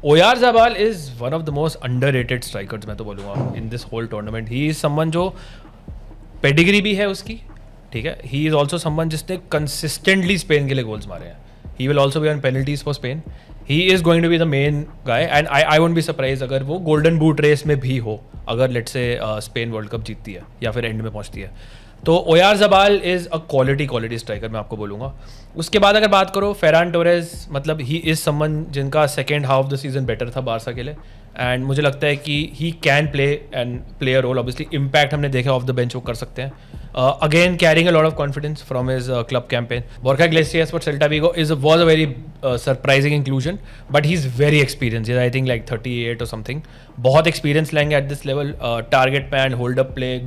Oyarzabal is one of the most underrated strikers, मैं तो बोलूँगा, in this whole tournament. He is someone जो pedigree भी है उसकी, ठीक है. ही इज ऑल्सो समवन जिसने कंसिस्टेंटली स्पेन के लिए गोल्स मारे हैं. He will also be on penalties for Spain. He is going to be the main guy, and I won't be surprise अगर वो गोल्डन बूट रेस में भी हो, अगर let's say Spain world cup जीतती है या फिर एंड में पहुंचती है. तो ओयारज़ाबाल इज़ अ क्वालिटी स्ट्राइकर, मैं आपको बोलूँगा. उसके बाद अगर बात करो फेरान टोरेस, मतलब ही इज़ समवन जिनका second half of the season better था बारसा के लिए, एंड मुझे लगता है कि he can play a role. Obviously impact हमने देखा ऑफ द बेंच वो कर सकते हैं. Again carrying a lot of confidence from his club campaign. Borja Iglesias for Celta Vigo was a very surprising inclusion, but he is very experience. I think like 38 और something. बहुत experience लेंगे at this level. Target man, hold up play.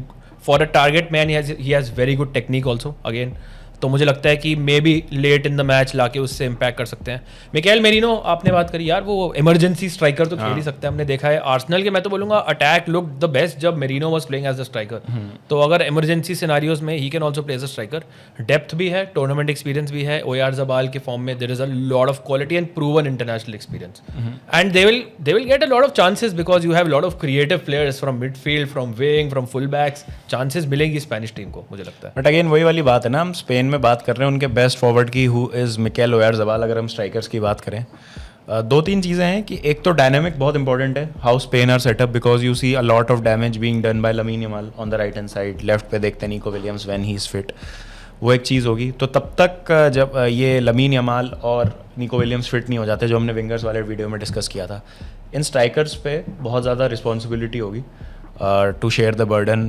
For a target man he has very good technique also again. तो मुझे लगता है कि maybe late in the match लाके उससे इम्पैक्ट कर सकते हैं. मिकेल मेरिनो आपने बात करी यार, वो इमरजेंसी स्ट्राइकर तो खेल ही सकते हैं. हमने देखा है आर्सेनल के, मैं तो बोलूँगा अटैक लुक द बेस्ट जब Merino was playing as a striker. तो अगर इमरजेंसी सिनारियोज में he can also play as a striker. Depth भी है, टूर्नामेंट एक्सपीरियंस भी है. ओयारज़ाबाल के फॉर्म में there is a lot of quality and proven international experience. And they will get a lot of chances because you have lot of creative players from midfield, from wing, from full backs. Chances मिलेंगी Spanish team को, मुझे लगता है. But again वही वाली बात है ना, हम स्पेन में बात कर रहे हैं उनके बेस्ट फॉरवर्ड की, हु इज़ मिकेल ओयारज़ाबाल. अगर हम स्ट्राइकर्स की बात करें, दो तीन चीज़ें हैं कि एक तो डायनामिक बहुत इंपॉर्टेंट है, how Spain are set up, because you see a lot of damage being done by Lamine Yamal on the right hand side. Left पे देखते हैं Nico Williams when he is fit. वो एक चीज़ होगी. तो तब तक जब ये लमीन यमाल और निको विलियम्स फिट नहीं हो जाते, जो हमने विंगर्स वाले वीडियो में डिस्कस किया था, इन स्ट्राइकर्स पे बहुत ज़्यादा रिस्पॉन्सिबिलिटी होगी to share the burden.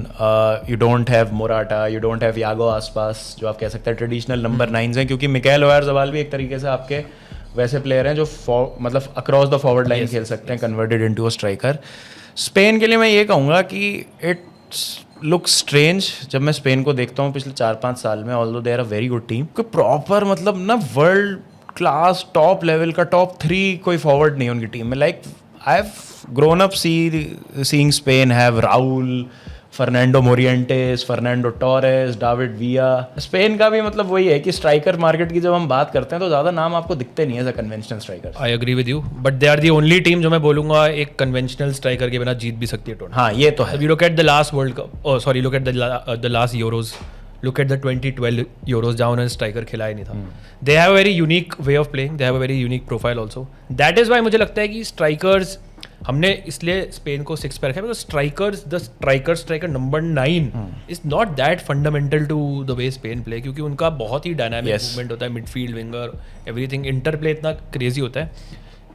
You don't have Morata, you don't have Yago आसपास, जो आप कह सकते हैं ट्रेडिशनल नंबर 9s हैं, क्योंकि मिकेल ओयारज़ाबाल भी एक तरीके से आपके वैसे प्लेयर हैं जो मतलब अक्रॉस द फॉरवर्ड लाइन खेल सकते हैं, converted into a striker. Spain के लिए मैं ये कहूँगा कि इट लुक्स स्ट्रेंज जब मैं स्पेन को देखता हूँ पिछले 4-5 साल में, although they are a very good team, कोई प्रॉपर मतलब ना वर्ल्ड क्लास टॉप लेवल का टॉप 3 कोई फॉरवर्ड नहीं है उनकी टीम में. Like I have grown up seeing Spain have Raul, Fernando Morientes, Fernando Torres, David Villa. Spain का भी मतलब वही है कि स्ट्राइकर मार्केट की जब हम बात करते हैं तो ज़्यादा नाम आपको दिखते नहीं है as a conventional striker. I agree with you, but they are the only team जो मैं बोलूंगा एक कन्वेंशनल स्ट्राइकर के बिना जीत भी सकती है टूर्नामेंट. हाँ, ये तो है. You look at the last world cup, sorry look at the last euros, look at the 2012 euros जहाँ उन्होंने स्ट्राइकर खिला ही नहीं था. They have a very unique way of playing, they have a very unique profile also. That is why मुझे लगता है कि strikers, हमने इसलिए स्पेन को 6 पे रखा है because striker number 9 is not that fundamental to the way Spain play, क्योंकि उनका बहुत ही डायनामिक मूवमेंट होता है, मिडफील्ड, विंगर, एवरीथिंग, इंटरप्ले इतना क्रेजी होता है.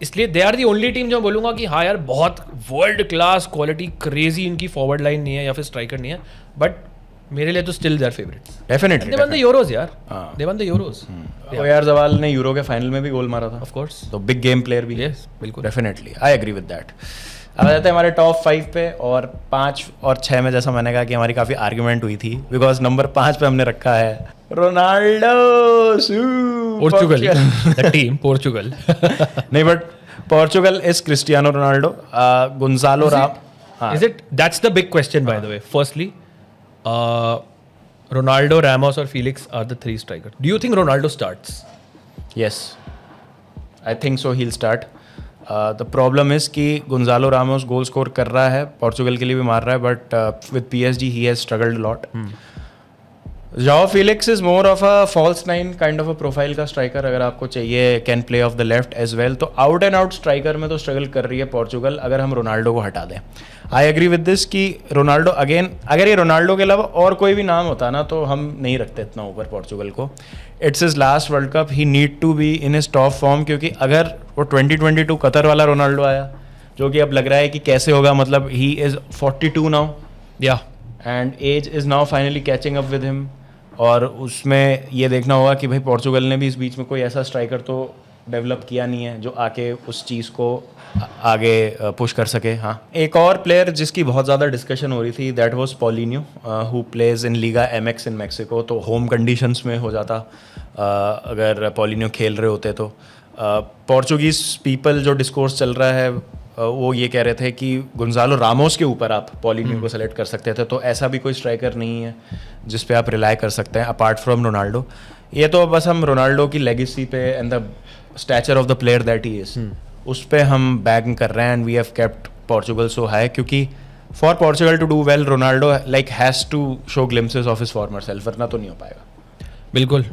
इसलिए they are the only team जो बोलूँगा कि हाँ यार बहुत वर्ल्ड क्लास क्वालिटी क्रेजी इनकी फॉरवर्ड लाइन नहीं है या फिर स्ट्राइकर नहीं है, बट मेरे लिए तो still they're favourites. Definitely they won the Euros यार, they won the Euros. Oyarzabal ने यूरो के फाइनल में भी गोल मारा था, ऑफ कोर्स, तो बिग गेम प्लेयर भी. यस, बिल्कुल, definitely, I agree with that. अब आ जाते हैं हमारे टॉप 5 पे, और 5 और 6 में जैसा मैंने कहा कि हमारी काफ़ी आर्ग्यूमेंट हुई थी, बिकॉज नंबर 5 पे हमने रखा है Ronaldo. Portugal, the team Portugal. नहीं, but Portugal is Cristiano Ronaldo, Gonçalo Ramos. Is it? That's the big question, by the way. Firstly, Ronaldo, Ramos, or Felix are the 3 strikers. Do you think Ronaldo starts? Yes, I think so. He'll start. The problem is कि गुंजालो Ramos goal score कर रहा है, Portugal के लिए भी मार रहा है, but with PSG he has struggled a lot. Joao Felix is more of a false 9 kind of a profile का स्ट्राइकर. अगर आपको चाहिए can play of the left as well, तो आउट एंड आउट स्ट्राइकर में तो स्ट्रगल कर रही है पोर्चुगल, अगर हम रोनाल्डो को हटा दें. आई एग्री विद दिस कि रोनाल्डो अगेन, अगर ये रोनाल्डो के अलावा और कोई भी नाम होता ना तो हम नहीं रखते इतना ऊपर पोर्चुगल को. It's his last world Cup, he need to be in his top form, क्योंकि अगर वो 2022 कतर वाला रोनाल्डो आया, जो कि अब लग रहा है कि कैसे होगा, मतलब ही इज़ 42 नाउ, या and age is now finally catching up with him. और उसमें ये देखना होगा कि भाई पोर्चुगल ने भी इस बीच में कोई ऐसा स्ट्राइकर तो डेवलप किया नहीं है जो आके उस चीज़ को आगे पुश कर सके। हाँ, एक और प्लेयर जिसकी बहुत ज़्यादा डिस्कशन हो रही थी that was Paulinho who plays in Liga MX in Mexico. तो होम कंडीशंस में हो जाता अगर पॉलिन्यो खेल रहे होते तो। पोर्चुगीज़ पीपल जो डिस्कोर्स चल रहा है वो ये कह रहे थे कि गुंजालो रामोस के ऊपर आप पॉलिन्यो को सेलेक्ट कर सकते थे। तो ऐसा भी कोई स्ट्राइकर नहीं है जिस पे आप रिलाई कर सकते हैं अपार्ट फ्रॉम रोनाल्डो। ये तो बस हम रोनाल्डो की लेगेसी पे and the stature of the player that he is उस पे हम बैग कर रहे हैं and we have kept Portugal so high क्योंकि for Portugal to do well Ronaldo like has to show glimpses of his former self, वरना तो नहीं हो पाएगा। बिल्कुल।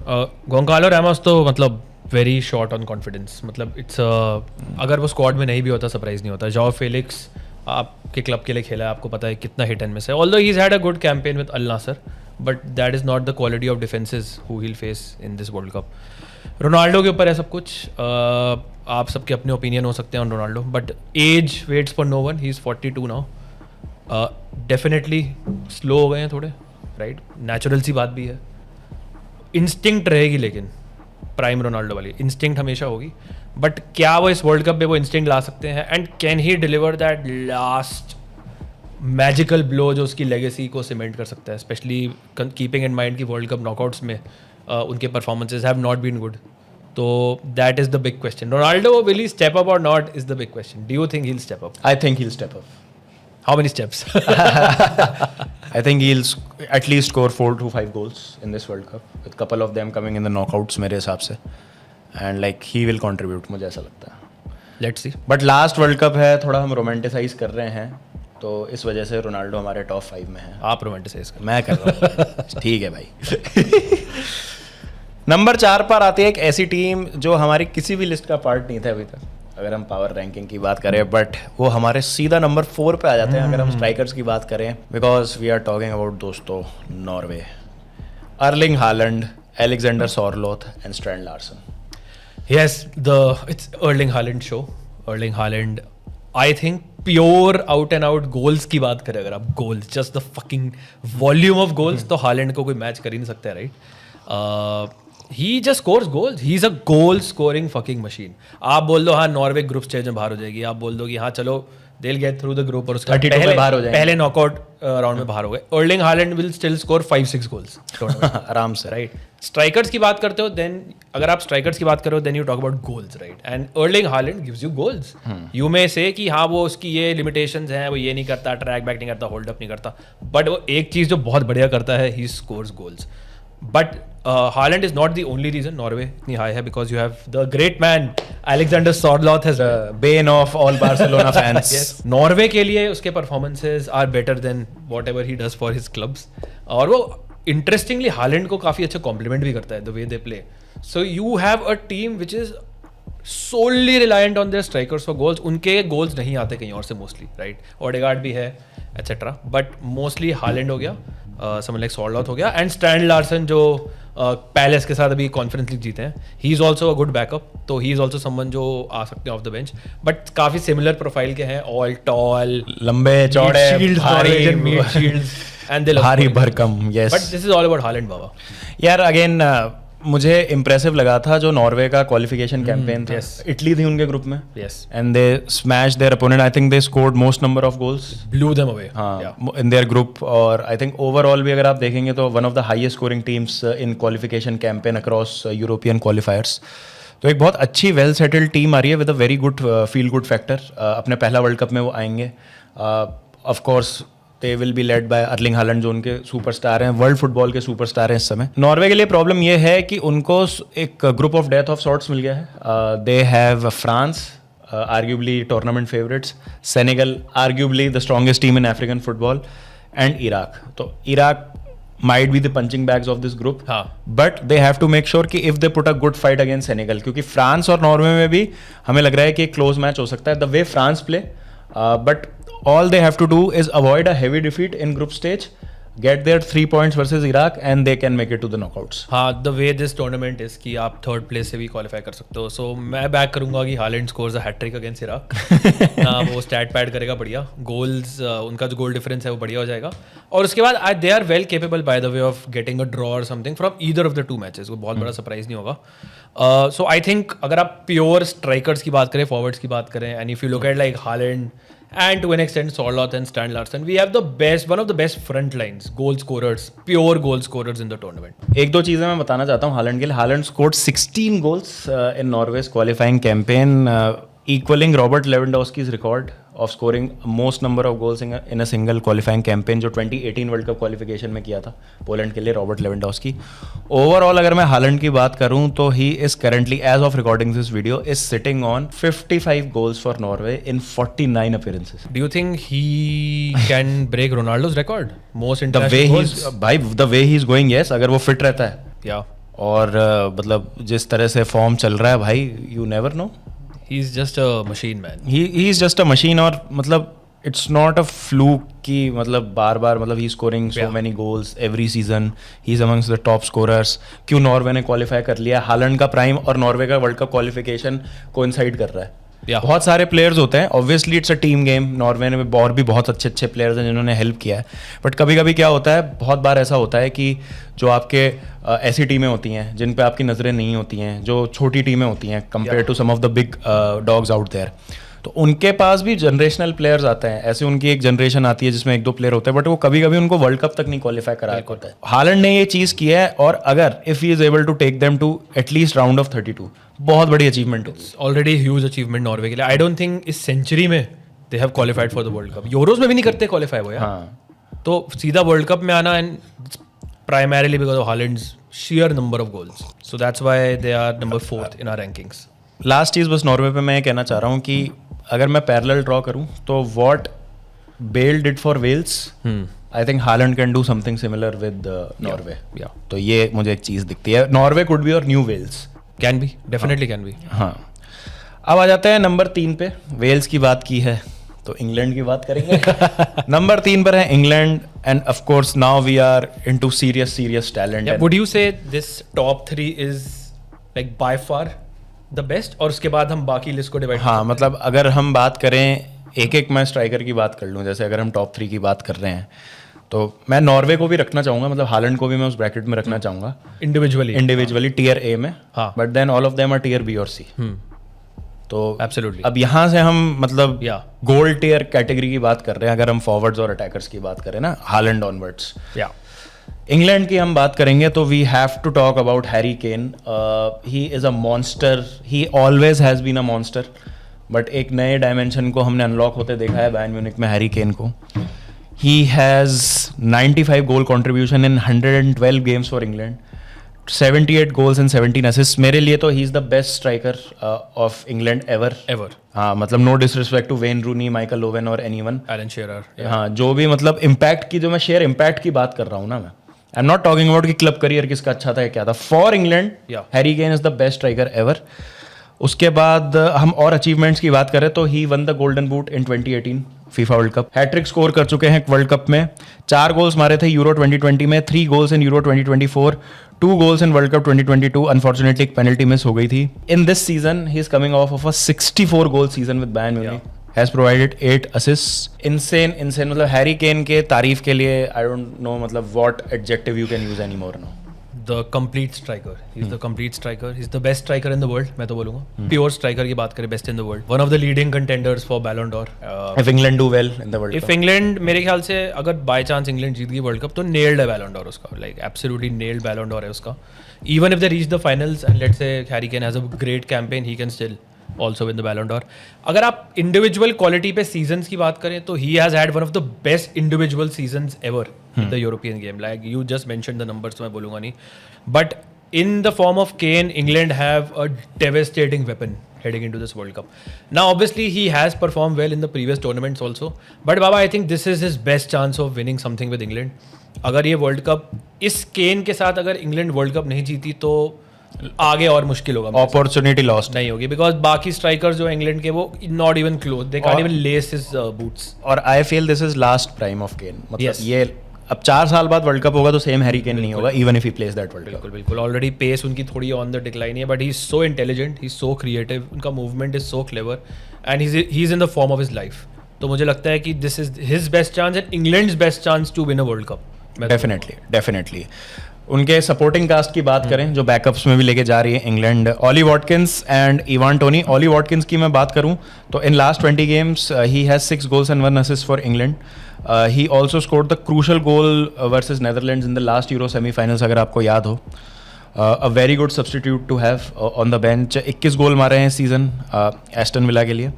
गोंकालो रामोस तो मतलब वेरी शॉर्ट ऑन कॉन्फिडेंस, मतलब इट्स अगर वो स्क्वाड में नहीं भी होता सरप्राइज नहीं होता। जॉ फेलिक्स आपके क्लब के लिए खेला है, आपको पता है कितना हिट एंड मिस है। Although he has had a good campaign with Al Nassr but that is not the quality of defences who he will face in this world Cup. Ronaldo के ऊपर है सब कुछ। आप सबके अपने ओपिनियन हो सकते हैं on Ronaldo but age waits for no one, he is 42 now. Definitely slow हो गए हैं थोड़े, राइट, नेचुरल सी बात भी है। इंस्टिंक्ट रहेगी लेकिन प्राइम रोनाल्डो वाली इंस्टिंक्ट हमेशा होगी, बट क्या वो इस वर्ल्ड कप में वो इंस्टिंक्ट ला सकते हैं and can he deliver that last magical blow जो उसकी लेगेसी को सीमेंट कर सकता है, स्पेशली कीपिंग इन माइंड की वर्ल्ड कप नॉकआउट्स में उनके performances have not been good. तो that is the big question. Ronaldo will he step up और not is the big question. Do you think he will step up? I think he will step up. How many steps? I think he'll at least score 4 to 5 goals in this World Cup, with couple of them coming in the knockouts मेरे हिसाब से, and like he will contribute, मुझे ऐसा लगता है। Let's see. But last World Cup है, थोड़ा हम रोमांटिसाइज कर रहे हैं तो इस वजह से रोनाल्डो हमारे टॉप 5 में है। आप रोमांटिसाइज कर, मैं कर रहा हूँ। ठीक है भाई। नंबर 4 पर आती है एक ऐसी टीम जो हमारी किसी भी लिस्ट का पार्ट नहीं था अभी तक अगर हम पावर रैंकिंग की बात करें, बट वो हमारे सीधा नंबर 4 पे आ जाते हैं अगर हम स्ट्राइकर्स की बात करें, because we are talking about दोस्तों Norway, Erling Haaland, Alexander Sørloth and Strand Larsen. Yes, it's Erling Haaland show. Erling Haaland, I think pure out and out goals की बात करें अगर आप, goals, just the fucking volume of goals, तो Haaland को कोई match कर ही नहीं सकता है, right? He just scores goals, he is a goal scoring fucking machine. आप बोल दो हाँ नॉर्वे ग्रुप स्टेज में बाहर हो जाएगी, आप बोल दो कि हाँ चलो दे will get through the group और उसका पहले नॉकआउट राउंड में बाहर हो गए, Erling Haaland will still score 5-6 goals आराम से, राइट? स्ट्राइकर्स की बात करते हो देन, अगर आप स्ट्राइकर्स की बात करो then you talk about goals, right? And Erling Haaland gives you goals. You may say कि हाँ वो उसकी ये लिमिटेशंस हैं, वो ये नहीं करता, ट्रैक बैक नहीं करता, होल्ड अप नहीं करता, बट वो एक चीज़ जो बहुत बढ़िया करता है, he scores goals. But Haaland is not the only reason Norway इतनी high है, because you have the great man Alexander Sørloth has bane of all Barcelona fans. Yes. Norway के लिए उसके performances are better than whatever he does for his clubs, और वो interestingly Haaland को काफ़ी अच्छा compliment भी करता है the way they play. So you have a team which is solely reliant on their strikers for goals. उनके goals नहीं आते कहीं और से mostly, right? ओडेगार्ड भी है etc. but mostly Haaland हो गया, someone like Sørloth हो गया, एंड स्ट्रैंड लार्सन जो पैलेस के साथ अभी कॉन्फ्रेंस लीग जीते हैं, he is also a good backup, तो ही इज़ ऑल्सो समवन जो आ सकते हैं ऑफ द बेंच, बट काफ़ी सिमिलर प्रोफाइल के हैं, ऑल टॉल, लंबे चौड़े, भारी भरकम, yes. But this is all about Haaland बाबा। यार अगेन मुझे इम्प्रेसिव लगा था जो नॉर्वे का क्वालिफिकेशन कैंपेन था। इटली थी उनके ग्रुप में, yes, and they smash their opponent. I think they scored most number of goals, blew them away, हाँ, इन देयर ग्रुप। और आई थिंक ओवरऑल भी अगर आप देखेंगे तो one of the highest scoring teams in qualification campaign across European क्वालिफायर्स। तो एक बहुत अच्छी वेल सेटल्ड टीम आ रही है with a very good feel good factor. अपने पहला वर्ल्ड कप में वो आएंगे। Of course they will be led by Erling Haaland जो उनके सुपरस्टार हैं, वर्ल्ड फुटबॉल के सुपरस्टार हैं इस समय। नॉर्वे के लिए प्रॉब्लम ये है कि उनको एक group of death of sorts मिल गया है। They have France, arguably tournament favourites, Senegal, arguably the strongest team in African football, and Iraq. तो Iraq might be the punching bags of this group, but they have to make sure कि if they put a good fight against Senegal, क्योंकि France और Norway में भी हमें लग रहा है कि एक क्लोज मैच हो सकता है the way France play, but all they have to do is avoid a heavy defeat in group stage, get their 3 points versus Iraq and they can make it to the knockouts. हाँ, the way this tournament is कि आप third place से भी qualify कर सकते हो. सो मैं back करूंगा कि हालैंड स्कोर्स अ हैट्रिक अगेंस्ट इराक. वो स्टैट पैड करेगा बढ़िया. गोल्स उनका जो गोल डिफरेंस है वो बढ़िया हो जाएगा. और उसके बाद they are well capable by the way of getting a draw और something from either of the two matches. वो बहुत बड़ा सरप्राइज नहीं होगा. सो आई थिंक अगर आप प्योर स्ट्राइकर्स की बात करें, फॉरवर्ड्स की बात करें, and if you look at like Holland and to an extent Sorloth and Stan Larsen, we have one of the best front lines, goal scorers, pure goal scorers in the tournament. एक दो चीज़ें मैं बताना चाहता हूँ Holland के लिए. Holland scored 16 goals in Norway's qualifying campaign, equaling Robert Lewandowski's record of scoring most number of goals in a single qualifying campaign जो 2018 वर्ल्ड कप क्वालिफिकेशन में किया था पोलैंड के लिए रॉबर्ट लेवेंडोस्की. ओवरऑल अगर मैं हालैंड की बात करूं तो he is currently as of recording this video is sitting on 55 goals for Norway in 49 appearances. Do you think he can break Ronaldo's record? Most The way international he's goals? भाई the way he's going, yes, अगर वो fit रहता है Yeah. और मतलब जिस तरह से फॉर्म चल रहा है भाई, you never know. He's just a machine, man. He is just a machine. और मतलब इट्स नॉट अ फ्लूक कि मतलब बार बार मतलब he scoring so many goals every season. He is amongst the top scorers. क्यों नॉर्वे ने qualify कर लिया. हालैंड का प्राइम और नॉर्वे का वर्ल्ड कप क्वालिफिकेशन कोइंसाइड कर रहा है. Yeah. बहुत सारे प्लेयर्स होते हैं, obviously it's a team game. Norway में और भी बहुत अच्छे अच्छे प्लेयर्स हैं जिन्होंने हेल्प किया है. बट कभी कभी क्या होता है, बहुत बार ऐसा होता है कि जो आपके ऐसी टीमें होती हैं जिन पे आपकी नज़रें नहीं होती हैं, जो छोटी टीमें होती हैं compare to some of the big dogs out there, तो उनके पास भी जनरेशनल प्लेयर्स आते हैं. ऐसे उनकी एक जनरेशन आती है जिसमें एक दो प्लेयर होते हैं, बट वो कभी कभी उनको वर्ल्ड कप तक नहीं क्वालिफाई करा होता है. हालैंड ने ये चीज़ की है, और अगर if he is able to take them to at least round of 32, बहुत बड़ी अचीवमेंट होगी. Already huge achievement नॉर्वे के लिए. I don't think इस सेंचुरी में they have qualified for the World Cup. Euros में भी नहीं करते क्वालिफाई वो यार. हाँ, तो सीधा वर्ल्ड कप में आना, and primarily because of Haaland's sheer number of goals. So that's why they are number 4th in our rankings. Last चीज़ बस नॉर्वे पे मैं ये कहना चाह रहा हूँ कि अगर मैं पैरेलल ड्रॉ करूँ तो what Bale did for Wales, I think Haaland can do something similar with Norway. Yeah. तो ये मुझे एक चीज़ दिखती है. नॉर्वे कुड बी और new Wales. Can be. Definitely can be. हाँ, अब आ जाते हैं नंबर 3 पे. वेल्स की बात की है तो इंग्लैंड की बात करेंगे. नंबर 3 पर है England, and of course now we are into serious talent. Yeah, would you say this top 3 is like by far the best? और उसके बाद हम बाकी लिस्ट को डिवाइड. हाँ, मतलब अगर हम बात करें एक एक, मैं स्ट्राइकर की बात कर लूँ. जैसे अगर हम टॉप 3 की बात कर रहे हैं तो मैं नॉर्वे को भी रखना चाहूँगा, मतलब हालैंड को भी मैं उस ब्रैकेट में रखना चाहूँगा इंडिविजुअली टीयर ए में. हाँ. But then all of them are tier B और सी. तो Absolutely. अब यहाँ से हम मतलब Yeah. गोल्ड टीयर कैटेगरी की बात कर रहे हैं. अगर हम फॉरवर्ड्स और अटैकर्स की बात करें ना, हालैंड ऑनवर्ड्स. Yeah. इंग्लैंड की हम बात करेंगे तो we have to talk about Harry Kane. He is a monster. He always has been a monster, but एक नए डायमेंशन को हमने अनलॉक होते देखा है बायर्न म्यूनिख में हैरी केन को. He has 95 goal contribution in 112 games for England, 78 goals and 17 assists. मेरे लिए तो he is the best striker of England ever. हाँ, मतलब no disrespect to Wayne Rooney, Michael Owen और anyone. Alan Shearer. हाँ, जो भी मतलब impact की, जो मैं शेयर impact की बात कर रहा हूँ ना, मैं I'm not talking about कि क्लब करियर किसका अच्छा था या क्या था. For England, Yeah. Harry Kane is the best striker ever. उसके बाद हम और अचीवमेंट्स की बात करें तो he won the golden boot in 2018 FIFA world Cup. Hattrick score कर चुके हैं वर्ल्ड कप में. 4 गोल्स मारे थे यूरो 2020 में, 3 goals in euro 2024, 2 goals in world cup 2022. Unfortunately एक पेनल्टी मिस हो गई थी. In this season he is coming of a 64 goal season with Bayern Munich. Has provided 8 assist. Insane मतलब Harry Kane के तारीफ के लिए आई डोंट नो मतलब what adjective you can use any more now. The complete striker. He's the complete striker. He's the best striker in the world. मैं तो बोलूँगा. Pure striker की बात करें, best in the world. One of the leading contenders for Ballon d'Or. If England do well in the World If Cup. England, मेरे ख्याल से अगर by chance England जीत गई वर्ल्ड कप तो nailed है Ballon d'Or उसका. Like absolutely nailed Ballon d'Or है उसका. Even if they reach the finals and let's say Harry Kane has a great campaign, he can still also win the Ballon d'Or. अगर आप individual quality पे seasons की बात करें तो he has had one of the best individual seasons ever in the European game. Like you just mentioned the numbers, तो मैं बोलूँगा नहीं. But in the form of Kane, England have a devastating weapon heading into this World Cup. Now, obviously, he has performed well in the previous tournaments also. But Baba, I think this is his best chance of winning something with England. अगर ये world cup इस केन के साथ अगर England world cup नहीं जीती तो आगे और मुश्किल होगा. अपॉर्चुनिटी लॉस्ट नहीं होगी बिकॉज बाकी स्ट्राइकर्स जो इंग्लैंड के वो not even close, they can't even lace his boots. और I feel this is last prime of Kane. मतलब Yes. ये अब 4 साल बाद वर्ल्ड कप होगा तो सेम हैरी केन नहीं होगा, even if he plays that World Cup. बिल्कुल बिल्कुल, ऑलरेडी पेस उनकी थोड़ी ऑन द डिक्लाइन है, but he is so intelligent, he is so creative, उनका movement is so clever and he is in the form of his life. तो मुझे लगता है कि this is his best chance and England's best chance to win a World Cup. Definitely उनके supporting cast की बात करें जो बैकअप्स में भी लेके जा रही है England, Ollie Watkins and Ivan Toney. Ollie Watkins की मैं बात करूं तो in last 20 games he has 6 goals and 1 assist for England. He also scored the crucial goal versus Netherlands in the last Euro semifinals, अगर आपको याद हो। A very good substitute to have on the bench. 21 goal मारे हैं इस season Aston villa के लिए।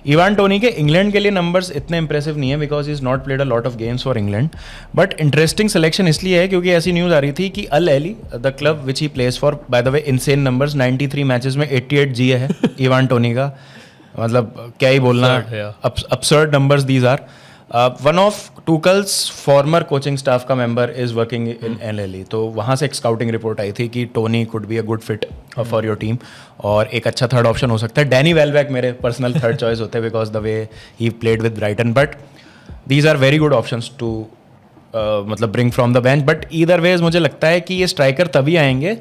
Ivan Tony के इंग्लैंड के लिए नंबर्स इतने इंप्रेसिव नहीं है because he is not played a lot of games for England, but interesting selection इसलिए है क्योंकि ऐसी न्यूज़ आ रही थी कि Al Ahli the club which he plays for, by the way insane numbers, 93 matches में 88 जीए है इवान टोनी का, मतलब क्या ही बोलना, absurd numbers these are. One of Tuchel's former coaching staff का member is working in LA, तो वहाँ से एक स्काउटिंग रिपोर्ट आई थी कि Tony could be a good fit for your team और एक अच्छा थर्ड ऑप्शन हो सकता है। डैनी वेलबैक मेरे पर्सनल थर्ड चॉइस होते हैं because the way he played with Brighton, but these are very good options to मतलब bring from the bench. But either ways मुझे लगता है कि ये स्ट्राइकर तभी आएंगे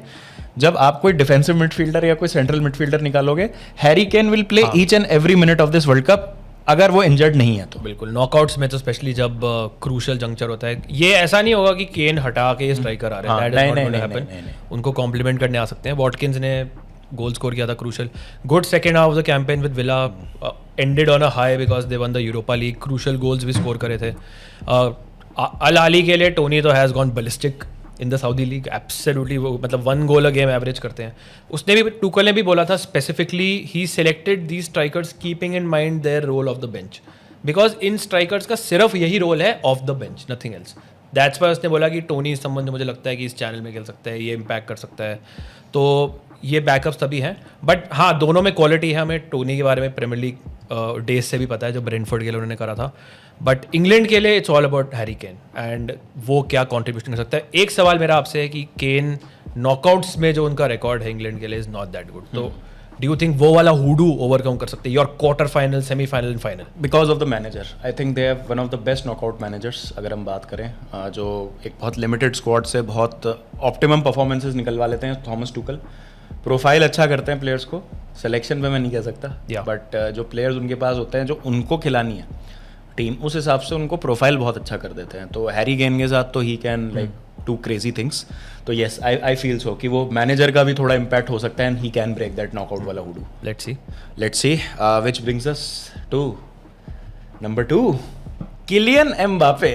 जब आप कोई डिफेंसिव मिडफील्डर या कोई सेंट्रल मिडफील्डर निकालोगे। Harry Kane will play each and every minute of this world cup अगर वो इंजर्ड नहीं है तो। बिल्कुल, नॉकआउट्स में तो स्पेशली जब क्रूशल जंक्चर होता है, ये ऐसा नहीं होगा कि केन हटा के ये स्ट्राइकर आ रहे हैं, that is not going to happen. उनको कॉम्प्लीमेंट करने आ सकते हैं। वॉटकिंस ने गोल स्कोर किया था crucial, good second half of the campaign with villa, ended on a high because they won the Europa league, crucial goals भी score करे थे। अल आली के लिए टोनी तो has gone ballistic in the Saudi league, absolutely, वो मतलब 1 goal a game average करते हैं। उसने भी, टूकल ने भी बोला था specifically, he selected the strikers keeping in mind their role off the bench, because इन स्ट्राइकर्स का सिर्फ यही रोल है, off the bench, nothing else. That's why उसने बोला कि टोनी इस संबंध में मुझे लगता है कि इस चैनल में खेल सकता है, ये इम्पैक्ट कर सकता है। तो ये बैकअप्स तभी हैं, बट हाँ दोनों में क्वालिटी है। हमें टोनी के बारे में प्रीमियर लीग डेज से भी पता है, जो ब्रेंटफोर्ड के लिए उन्होंने करा था, बट इंग्लैंड के लिए it's all about Harry cane and वो क्या कंट्रीब्यूशन कर सकता है। एक सवाल मेरा आपसे है कि केन नॉकआउट्स में जो उनका रिकॉर्ड है इंग्लैंड के लिए इज नॉट दैट गुड, तो डू यू थिंक वो वाला हुडू ओवरकम कर सकते हैं your quarter final, semifinal and final? Because of the manager, I think they have one of the best knockout managers. अगर हम बात करें जो एक बहुत लिमिटेड स्क्वाड से बहुत ऑप्टिमम परफॉर्मेंसेज निकलवा लेते हैं, थॉमस टूकल प्रोफाइल अच्छा करते हैं प्लेयर्स को, सिलेक्शन पे मैं नहीं कह सकता, बट जो प्लेयर्स उनके पास होते हैं जो उनको खिलानी है टीम, उस हिसाब से उनको प्रोफाइल बहुत अच्छा कर देते हैं। तो हैरी केन के साथ तो he can like do crazy things. तो येस, आई फील सो कि वो मैनेजर का भी थोड़ा इम्पैक्ट हो सकता है and he can break that knockout वाला hoodoo. Let's see which brings us to number 2, Kylian Mbappé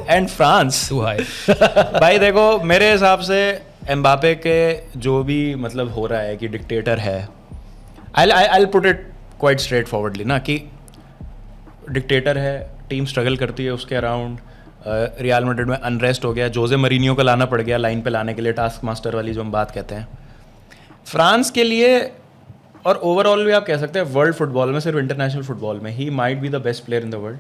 and France. भाई देखो, मेरे हिसाब से एम्बापे के जो भी मतलब हो रहा है कि डिक्टेटर है, I put it quite straight forwardly ना, कि डिक्टेटर है, टीम स्ट्रगल करती है उसके अराउंड। रियल मैड्रिड में अनरेस्ट हो गया, जोजे मरीनियो को लाना पड़ गया लाइन पे लाने के लिए, टास्क मास्टर वाली जो हम बात कहते हैं। फ्रांस के लिए और ओवरऑल भी आप कह सकते हैं वर्ल्ड फुटबॉल में, सिर्फ इंटरनेशनल फुटबॉल में, he might be the best player in the world.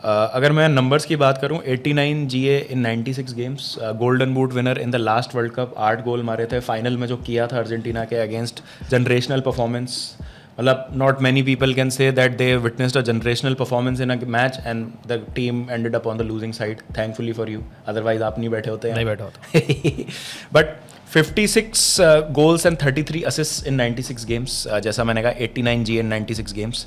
अगर मैं नंबर्स की बात करूं, 89 जीए इन 96 games, golden boot winner in the last world cup, 8 गोल मारे थे फाइनल में जो किया था अर्जेंटीना के अगेंस्ट, जनरेशनल परफॉर्मेंस। मतलब not many people can say that they witnessed a generational performance in a match and the team ended up on the losing side, thankfully for you, otherwise आप नहीं बैठे होते हैं, नहीं बैठा होता। But 56 goals and 33 assist in 96 games, जैसा मैंने कहा 89 जी इन 96 गेम्स।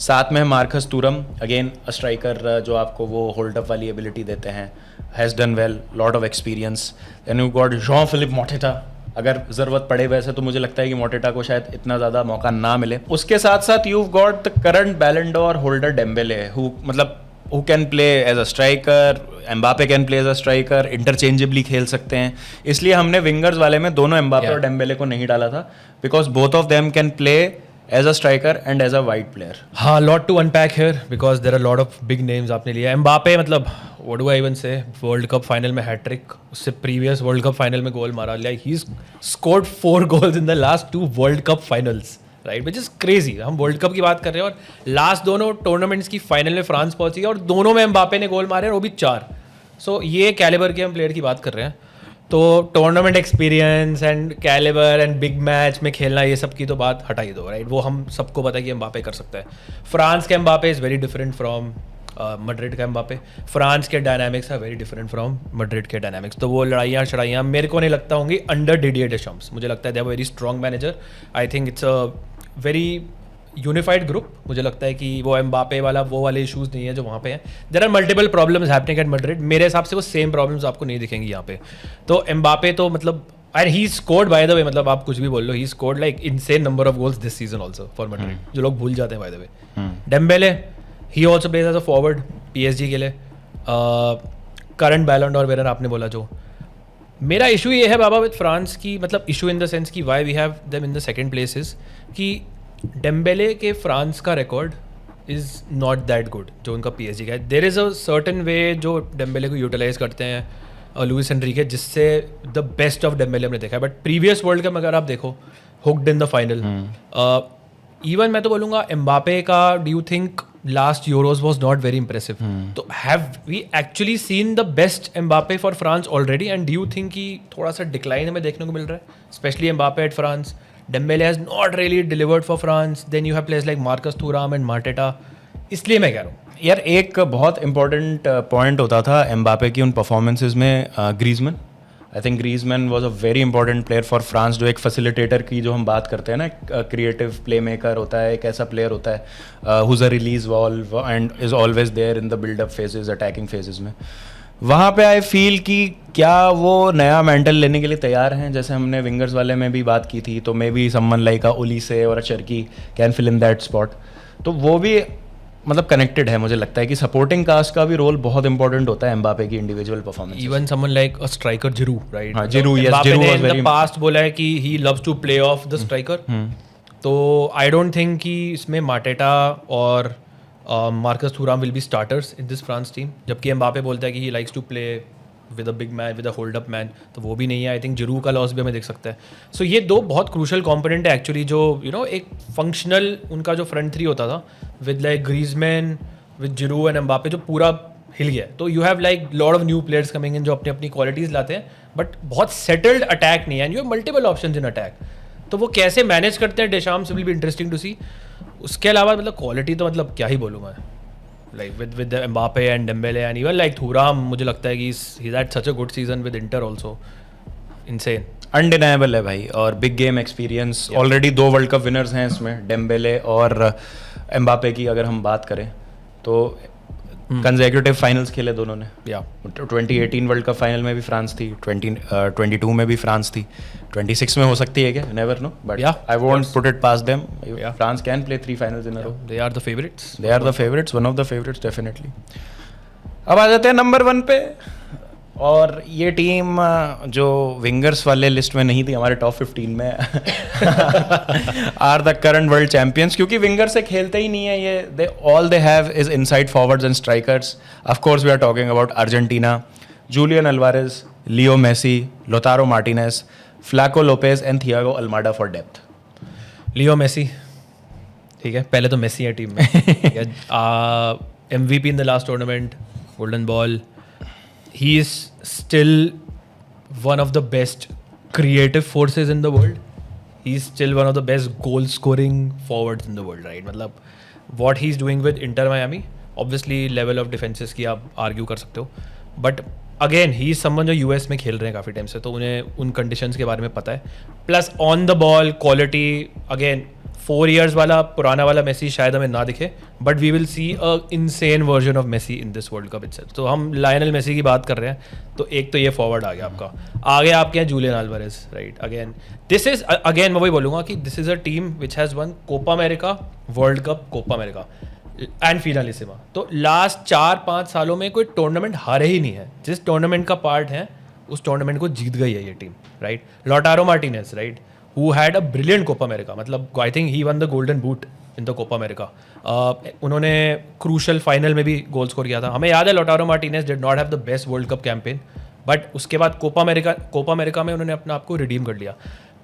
साथ में है Marcus Thuram, again a striker जो आपको वो होल्ड अप वाली एबिलिटी देते हैं, has done well, lot of experience. Then you got Jean Philippe Mateta, अगर ज़रूरत पड़े, वैसे तो मुझे लगता है कि मोटेटा को शायद इतना ज़्यादा मौका ना मिले। उसके साथ साथ you got the current Ballon d'Or holder Dembele, who मतलब who can play as a striker, Mbappe can play as a striker, interchangeably खेल सकते हैं। इसलिए हमने विंगर्स वाले में दोनों एम्बापे और डेम्बेले को नहीं डाला था, because both of them can play as a striker and as a wide player. हाँ, lot to unpack here because there are lot of big names आपने लिया। एम्बापे मतलब what do I even say, World Cup final में hattrick, उससे previous World Cup final में goal मारा, like he scored 4 goals in the last 2 World Cup finals, right, which is crazy. हम world cup की बात कर रहे हैं और लास्ट दोनों टूर्नामेंट्स की फाइनल में फ्रांस पहुंची और दोनों में एम्बापे ने गोल मारे और वो भी 4। सो ये कैलिबर के हम प्लेयर की बात कर रहे हैं। तो tournament experience and calibre and big match में खेलना, ये सब की तो बात हटा ही दो, राइट, वो हम सबको पता है कि एम्बापे कर सकता है। फ्रांस के Mbappe is very different from Madrid का एम्बापे। फ्रांस के dynamics are very different from Madrid के डायनामिक्स, तो वो लड़ाइयाँ शड़ाइयाँ मेरे को नहीं लगता होंगी अंडर डिडियर डेशम्स। मुझे लगता है they are very strong manager. I think it's a very unified group. मुझे लगता है कि वो एम्बापे वाला वो वाले इश्यूज नहीं है जो वहाँ पे हैं। There are multiple problems happening at Madrid. मेरे हिसाब से वो सेम प्रॉब्लम्स आपको नहीं दिखेंगी यहाँ पे। तो एम्बापे तो मतलब and he scored by the way, मतलब आप कुछ भी बोल लो, he scored like insane number of goals this season also for Madrid, जो लोग भूल जाते हैं by the way. Dembélé he also plays as a forward PSG के लिए, करंट बैलन डॉर विनर आपने बोला जो। मेरा इशू ये है बाबा विद फ्रांस की, मतलब इशू इन द सेंस कि why we have them in the second places, कि डेम्बेले के फ्रांस का record is not that good जो उनका पीएसजी का है। There is a certain way जो डेम्बेले को यूटिलाइज करते हैं लुइस एनरिके, जिससे द बेस्ट ऑफ डेम्बेले हमने देखा है। बट प्रीवियस वर्ल्ड कप अगर आप देखो, hooked in the final. Even मैं तो बोलूँगा एम्बापे का, do you think last Euros was not very impressive? तो have we actually seen the best Mbappe for France already? And do you think कि थोड़ा सा डिक्लाइन हमें देखने को मिल रहा है, specially Mbappe at France? Dembele has not really delivered for France. Then you have players like Marcus Thuram and Mateta. इसलिए मैं कह रहा हूँ यार, एक बहुत इंपॉर्टेंट पॉइंट होता था एम्बापे की उन परफॉर्मेंसेज में Griezmann. I think Griezmann was a very important player for France, जो एक फैसिलिटेटर की जो हम बात करते हैं ना, क्रिएटिव प्ले मेकर होता है, एक ऐसा प्लेयर होता है who's a release valve and is always there in the buildup phases, attacking phases में। वहाँ पे आई फील कि क्या वो नया मेंटल लेने के लिए तैयार हैं? जैसे हमने विंगर्स वाले में भी बात की थी, तो maybe someone like Olise और Cherki can fill in that spot. तो वो भी मतलब कनेक्टेड है। मुझे लगता है कि सपोर्टिंग कास्ट का भी रोल बहुत इंपॉर्टेंट होता है एम्बापे की individual performance. Even someone like a striker Giroud, right? हाँ, Giroud, yes, Giroud was very past बोला है कि he loves to play of the striker. तो आई डोंट थिंक कि इसमें मार्टेटा और Marcus Thuram will be starters in this France team, जबकि Mbappe बोलता है कि he likes to play with a big man, with a hold up man, तो वो भी नहीं है। आई थिंक जिरू का लॉस भी हमें देख सकते हैं। सो ये दो बहुत क्रूशल कंपोनेंट है एक्चुअली, जो यू नो एक फंक्शनल उनका जो फ्रंट थ्री होता था with like Griezmann, with Giroud and Mbappe, जो पूरा हिल गया। तो you have like lot of new players coming in जो अपनी अपनी क्वालिटीज़ लाते हैं, बट बहुत सेटल्ड अटैक नहीं है, and you have multiple options in attack. तो वो कैसे मैनेज करते हैं डेशाम्स विल बी इंटरेस्टिंग टू सी। उसके अलावा मतलब क्वालिटी तो मतलब क्या ही बोलूँ मैं, like with the Mbappe and Dembele and even like Thuram, मुझे लगता है कि he's had such a good season with Inter also, insane, undeniable है भाई। और big game experience, already 2 World cup winners हैं इसमें, डेम्बेले और एम्बापे की अगर हम बात करें तो कंसेक्यूटिव फाइनल्स खेले दोनों ने। 2018 वर्ल्ड कप फाइनल में भी फ्रांस थी, 2022 में भी फ्रांस थी, 26 में हो सकती है क्या, never know, but I won't put it past them. France can play 3 finals in a row. they are the favorites, one of the favourites definitely. अब आ जाते हैं नंबर 1 पे, और ये टीम जो विंगर्स वाले लिस्ट में नहीं थी हमारे टॉप 15 में are the current world champions, क्योंकि विंगर से खेलते ही नहीं है ये। All they have is inside forwards and strikers. Of course we are talking about Argentina, Julian Alvarez, Leo Messi, Lautaro Martinez, Flaco Lopez and Thiago Almada for depth. Leo Messi, ठीक है, पहले तो मेसी है team में। MVP in the last tournament, golden ball. He is still one of the best creative forces in the world. He is still one of the best goal scoring forwards in the world, right? मतलब what he's doing with Inter Miami, obviously level of defenses की आप argue कर सकते हो, but again he is someone जो US में खेल रहे हैं काफ़ी टाइम से, तो उन्हें उन conditions के बारे में पता है। Plus on the ball quality, again 4 years वाला पुराना वाला मेसी शायद हमें ना दिखे, but we will see a insane version of Messi in this world Cup itself. तो हम लायनल मेसी की बात कर रहे हैं, तो एक तो ये फॉरवर्ड आ गया आपका, आगे आपके हैं Julian Alvarez, right? Again this is again मैं वही बोलूँगा कि this is a team which has won Copa America, world cup, Copa America and Finalissima. तो लास्ट 4-5 सालों में कोई टूर्नामेंट हारे ही नहीं है। जिस टूर्नामेंट का पार्ट है उस टूर्नामेंट को जीत गई है ये team, right? लोटारो Martinez, right, who had a brilliant Copa America, मतलब I think he won the golden boot in the Copa America. उन्होंने क्रूशल फाइनल में भी गोल स्कोर किया था। हमें याद है लोटारो Martinez did not have the best world cup campaign, but उसके बाद कोपा अमेरिका में उन्होंने अपना आप को रिडीम कर लिया।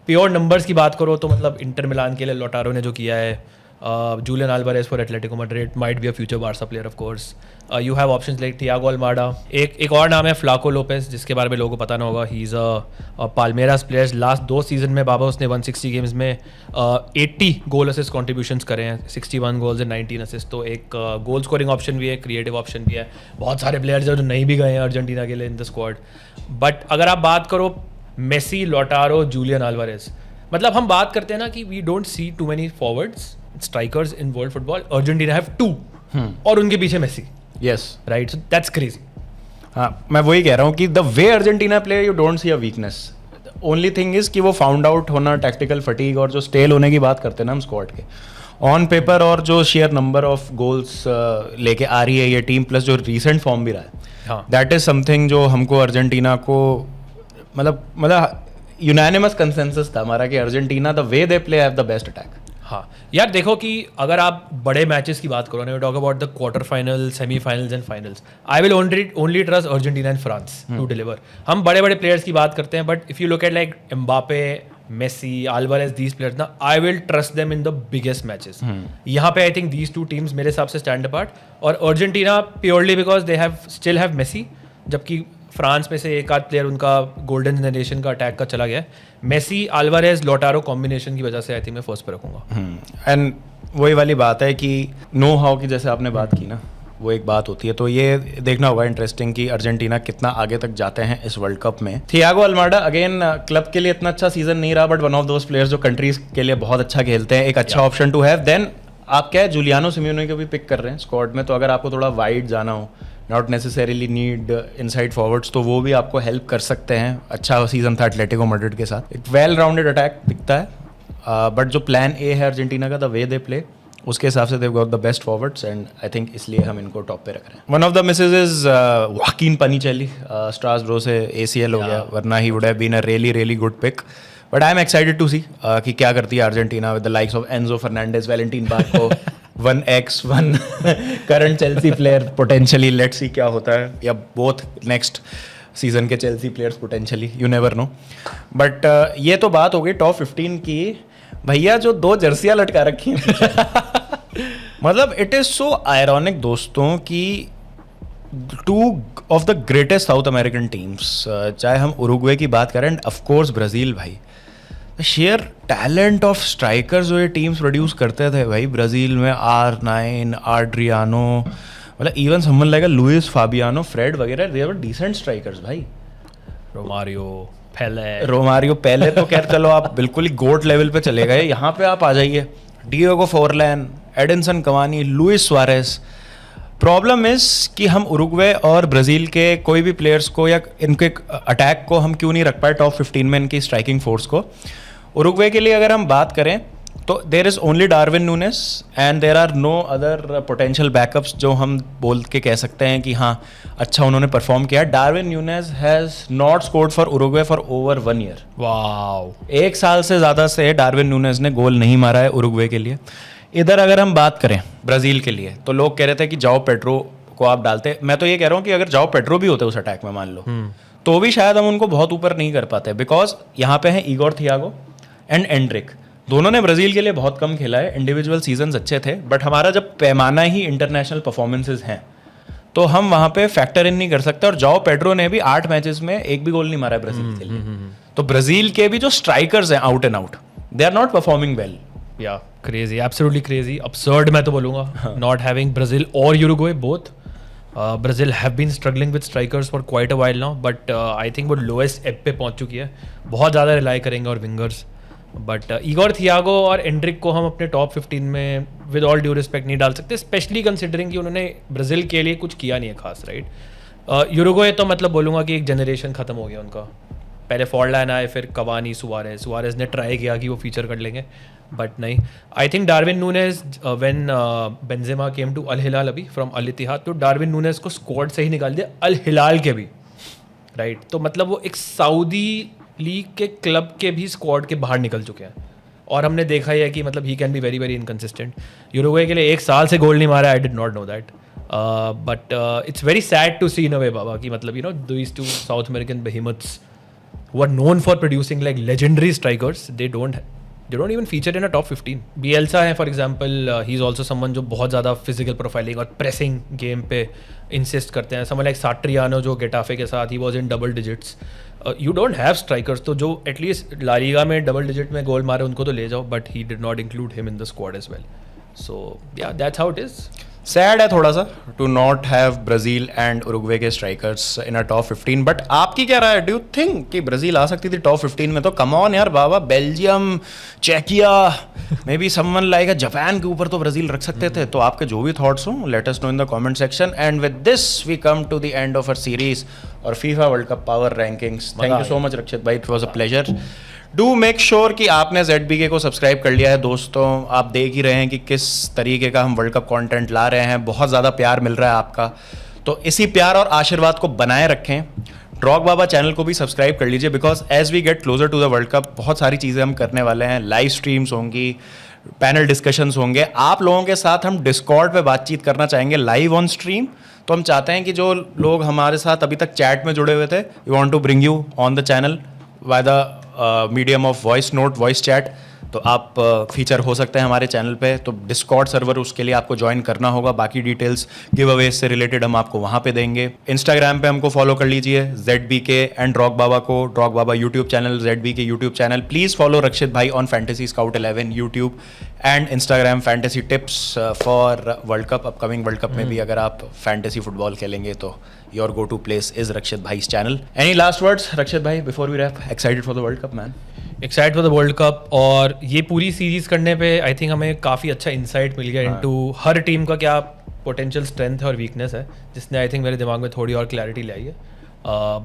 प्योर नंबर्स की बात करो तो मतलब इंटर मिलान के लिए लोटारो ने जो किया है, Julian Alvarez for Atletico Madrid might be a future Barca player, of course. You have options like Thiago Almada. एक और नाम है फ्लाको लोपेज, जिसके बारे में लोगों को पता ना होगा. He's a Palmeiras player. Last 2 season में बाबा उसने 160 गेम्स में 80 गोल असिस्ट कॉन्ट्रीब्यूशंस करे हैं, 61 गोल्स एंड 19 असिस्ट. तो एक गोल स्कोरिंग ऑप्शन भी है, क्रिएटिव ऑप्शन भी है. बहुत सारे प्लेयर्स हैं जो नहीं भी गए हैं अर्जेंटीना के लिए इन द स्क्वाड. बट अगर आप बात करो मेसी, लोटारो, जूलियन अल्वारेज, मतलब हम बात करते हैं ना कि we don't see too many forwards strikers in world football. Argentina have 2 और उनके पीछे Messi. Yes right, so that's crazy. हाँ, मैं वही कह रहा हूँ कि the way Argentina play you don't see a weakness. Only thing is कि वो फाउंड आउट होना, टैक्टिकल फटीग और जो स्टेल होने की बात करते हैं ना हम स्क्वाड के ऑन पेपर, और जो शेयर नंबर ऑफ गोल्स लेके आ रही है ये टीम, प्लस जो रीसेंट फॉर्म भी रहा है, दैट इज समथिंग जो हमको अर्जेंटीना को मतलब यूनानिमस कंसेंसस था हमारा कि Argentina the way they play have the best attack. हाँ यार, देखो कि अगर आप बड़े मैचेस की बात करो ना, talk about the quarter final, semifinals and finals, I will only trust Argentina and France to deliver. हम बड़े बड़े प्लेयर्स की बात करते हैं, but if you look at like Mbappe, Messi, Alvarez, these players ना, I will trust them in the biggest matches. यहाँ पे आई थिंक दीज 2 टीम्स मेरे हिसाब से स्टैंड अपार्ट. और Argentina purely because they have still have Messi, जबकि France में से एक आध प्लेयर उनका गोल्डन जनरेशन का अटैक का चला गया है. मेसी, अल्वारेज, लोटारो कॉम्बिनेशन की वजह से आई थिंक मैं फर्स्ट पे रखूंगा. एंड वही वाली बात है कि नो हाउ की जैसे आपने बात की ना, वो एक बात होती है. तो ये देखना होगा इंटरेस्टिंग कि अर्जेंटीना कितना आगे तक जाते हैं इस वर्ल्ड कप में. थियागो अल्माडा अगेन क्लब के लिए इतना अच्छा सीजन नहीं रहा, but one of those players जो कंट्रीज के लिए बहुत अच्छा खेलते हैं, एक अच्छा ऑप्शन टू हैव. देन आप क्या है, जूलियानो सिमियोने को भी पिक कर रहे हैं स्क्वाड में, तो अगर आपको थोड़ा वाइड जाना हो, not necessarily need inside forwards, तो वो भी आपको हेल्प कर सकते हैं. अच्छा सीजन था एटलेटिको मैड्रिड के साथ, एक वेल राउंडेड अटैक दिखता है. बट जो प्लान ए है अर्जेंटीना का, द वे दे प्ले, उसके हिसाब से they got the best forwards, and I think इसलिए हम इनको टॉप पे रख रहे हैं. One of the misses is Joaquin Panichelli. Strasbourg से ACL हो गया, वरना he would have been a really good pick. But I am excited to see कि क्या करती है Argentina with the likes of Enzo Fernandez, Valentin Barco, 1x1 current Chelsea player potentially. Let's see क्या होता है, या बोथ नेक्स्ट सीजन के Chelsea players potentially, you never know. But ये तो बात हो गई टॉप 15 की. भैया जो 2 जर्सियाँ लटका रखी हैं मतलब इट इज़ सो आयरॉनिक दोस्तों कि 2 of the greatest south American teams, चाहे हम उरुग्वे की बात करें, एंड ऑफ कोर्स ब्राज़ील, भाई शेयर टैलेंट ऑफ स्ट्राइकर्स जो ये टीम्स प्रोड्यूस करते थे भाई. ब्राज़ील में R9, आड्रियानो, मतलब even someone like Luis Fabiano, Fred वगैरह, दे वर डिसेंट स्ट्राइकर्स भाई. रोमारियो पहले तो खैर चलो आप बिल्कुल ही गोट लेवल पे चले गए. यहाँ पे आप आ जाइए, Diego Forlan, Edinson Cavani, Luis Suarez. Problem is कि हम उरुग्वे और ब्राज़ील के कोई भी प्लेयर्स को या इनके अटैक को हम क्यों नहीं रख पाए टॉप 15 में, इनकी स्ट्राइकिंग फोर्स को. उरुग्वे के लिए अगर हम बात करें तो there is only Darwin Nunez and there are no other potential backups जो हम बोल के कह सकते हैं कि हाँ अच्छा उन्होंने परफॉर्म किया. Darwin Nunez has not scored for Uruguay for over 1 year. Wow, 1 साल से ज़्यादा से डार्विन नूनेस ने गोल नहीं मारा है उरुग्वे के लिए. इधर अगर हम बात करें ब्राज़ील के लिए, तो लोग कह रहे थे कि जाओ पेड्रो को आप डालते. मैं तो ये कह रहा हूँ कि अगर जाओ पेड्रो भी होते उस अटैक में मान लो, तो भी शायद हम उनको बहुत ऊपर नहीं कर पाते. बिकॉज यहाँ पे हैं ईगोर थियागो एंड एंड्रिक. दोनों ने ब्राज़ील के लिए बहुत कम खेला है, इंडिविजुअल सीजन्स अच्छे थे, बट हमारा जब पैमाना ही इंटरनेशनल परफॉर्मेंसेज हैं तो हम वहाँ पे फैक्टर इन नहीं कर सकते. और जाओ पेड्रो ने भी 8 मैचेस में एक भी गोल नहीं मारा है ब्राज़ील के लिए. तो ब्राज़ील के भी जो स्ट्राइकर्स हैं out and out, they are not performing well. या क्रेजी, एब्सोल्युटली क्रेजी, absurd मैं तो बोलूँगा. नॉट हैविंग ब्राज़ील और Uruguay both. Brazil have been struggling with strikers for quite a while now, but I think वो lowest ebb पे पहुँच चुकी है. बहुत ज़्यादा रिलाई करेंगे और विंगर्स. बट ईगोर थियागो और एंड्रिक को हम अपने टॉप 15 में विद ऑल ड्यू रिस्पेक्ट नहीं डाल सकते, स्पेशली कंसिडरिंग कि उन्होंने ब्राज़ील के लिए कुछ किया नहीं है खास, राइट. यूरुग्वे तो मतलब बोलूँगा कि एक जनरेशन ख़त्म हो गया उनका. पहले फॉरलैन आए, फिर कवानी, सुआरेज ने ट्राई किया कि वो फीचर कर लेंगे, बट नहीं. I think Darwin Nunez when Benzema came to Al Hilal अभी फ्रॉम अल इत्तिहाद, तो डार्विन नूनेज को स्क्वाड से ही निकाल दिया, अल हिलाल के भी, राइट. तो मतलब वो एक सऊदी लीग के क्लब के भी स्क्वाड के बाहर निकल चुके हैं. और हमने देखा ही है कि मतलब he can be very inconsistent. Uruguay के लिए 1 साल से गोल नहीं मारा, I did not know that. But it's very sad to see in a way Baba कि मतलब you know these 2 South American behemoths who are known for producing like legendary strikers, they don't they don't even feature in a top 15. बियल्सा है for example, he is also someone जो बहुत ज़्यादा physical profiling और pressing game पे insist करते हैं. Someone like साट्रियानो जो Getafe के साथ he was in double digits. You don't have strikers, तो जो एटलीस्ट ला लीगा में डबल डिजिट में गोल मारे उनको तो ले जाओ, but he did not include him in the squad as well. So yeah that's how it is. Sad है थोड़ा सा to not have Brazil and Uruguay के strikers in a top 15. But आपकी क्या राय है? डू यू थिंक कि Brazil आ सकती थी टॉप 15 में? तो कम ऑन यार बाबा, बेल्जियम, चेकिया, maybe someone like Japan के ऊपर तो ब्राज़ील रख सकते थे. तो आपके जो भी थॉट्स हों, let us know in the comment section. And with this we come to the end of our series और FIFA world cup power rankings. Thank you so much Rakshit भाई, it was a pleasure. Do make sure कि आपने ZBK को subscribe कर लिया है दोस्तों. आप देख ही रहे हैं कि किस तरीके का हम वर्ल्ड कप कंटेंट ला रहे हैं. बहुत ज़्यादा प्यार मिल रहा है आपका, तो इसी प्यार और आशीर्वाद को बनाए रखें. ड्रॉग बाबा चैनल को भी सब्सक्राइब कर लीजिए, because as we get closer to the world cup बहुत सारी चीज़ें हम करने वाले हैं. लाइव स्ट्रीम्स होंगी, पैनल डिस्कशंस होंगे, आप लोगों के साथ हम डिस्कॉर्ड पे बातचीत करना चाहेंगे लाइव ऑन स्ट्रीम. तो हम चाहते हैं कि जो लोग हमारे साथ अभी तक चैट में जुड़े हुए थे, we want to bring you on the channel by the medium of voice note, voice chat. तो आप फीचर हो सकते हैं हमारे चैनल पे. तो डिस्कॉर्ड सर्वर, उसके लिए आपको ज्वाइन करना होगा. बाकी डिटेल्स गिव अवेज से रिलेटेड हम आपको वहाँ पे देंगे. इंस्टाग्राम पे हमको फॉलो कर लीजिए, ZBK एंड ड्रॉग बाबा को. Drog Baba YouTube channel, ZBK YouTube channel. Please follow Rakshit भाई on fantasy scout 11 YouTube and Instagram. Fantasy tips for world cup, upcoming world cup में भी अगर आप फैंटेसी फुटबॉल खेलेंगे तो your go to place is Rakshit भाई's चैनल. एनी लास्ट वर्ड्स रक्षित भाई before we wrap? Excited for the world cup man? Excited for the world cup. और ये पूरी सीरीज करने पे आई थिंक हमें काफ़ी अच्छा इंसाइट मिल गया इनटू हर टीम का क्या पोटेंशियल स्ट्रेंथ है और वीकनेस है, जिसने आई थिंक मेरे दिमाग में थोड़ी और क्लैरिटी लाई है.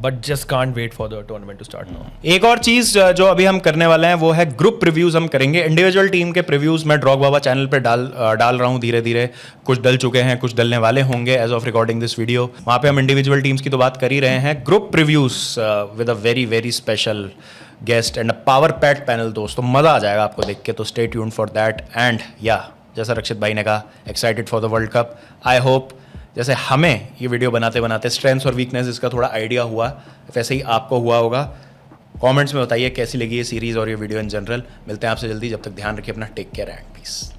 But just can't wait for the tournament to start now. एक और चीज़ जो अभी हम करने वाले हैं वो है ग्रुप प्रीव्यूज़ हम करेंगे. इंडिविजुअल टीम के प्रीव्यूज़ मैं ड्रॉग बाबा चैनल पे डाल रहा हूँ धीरे धीरे. कुछ डल चुके हैं, कुछ डलने वाले होंगे as of recording this video. वहाँ पे हम इंडिविजुअल टीम्स की तो बात कर ही रहे हैं. Group previews with a very very special guest and a power packed panel दोस्तों. मज़ा आ जाएगा आपको देख के, तो stay tuned for that. And या जैसा रक्षित भाई ने कहा, excited for the world cup. I hope जैसे हमें ये वीडियो बनाते बनाते स्ट्रेंथ्स और वीकनेस इसका थोड़ा आइडिया हुआ, वैसे ही आपको हुआ होगा. कमेंट्स में बताइए कैसी लगी ये सीरीज़ और ये वीडियो इन जनरल. मिलते हैं आपसे जल्दी, जब तक ध्यान रखिए अपना. Take care and piece.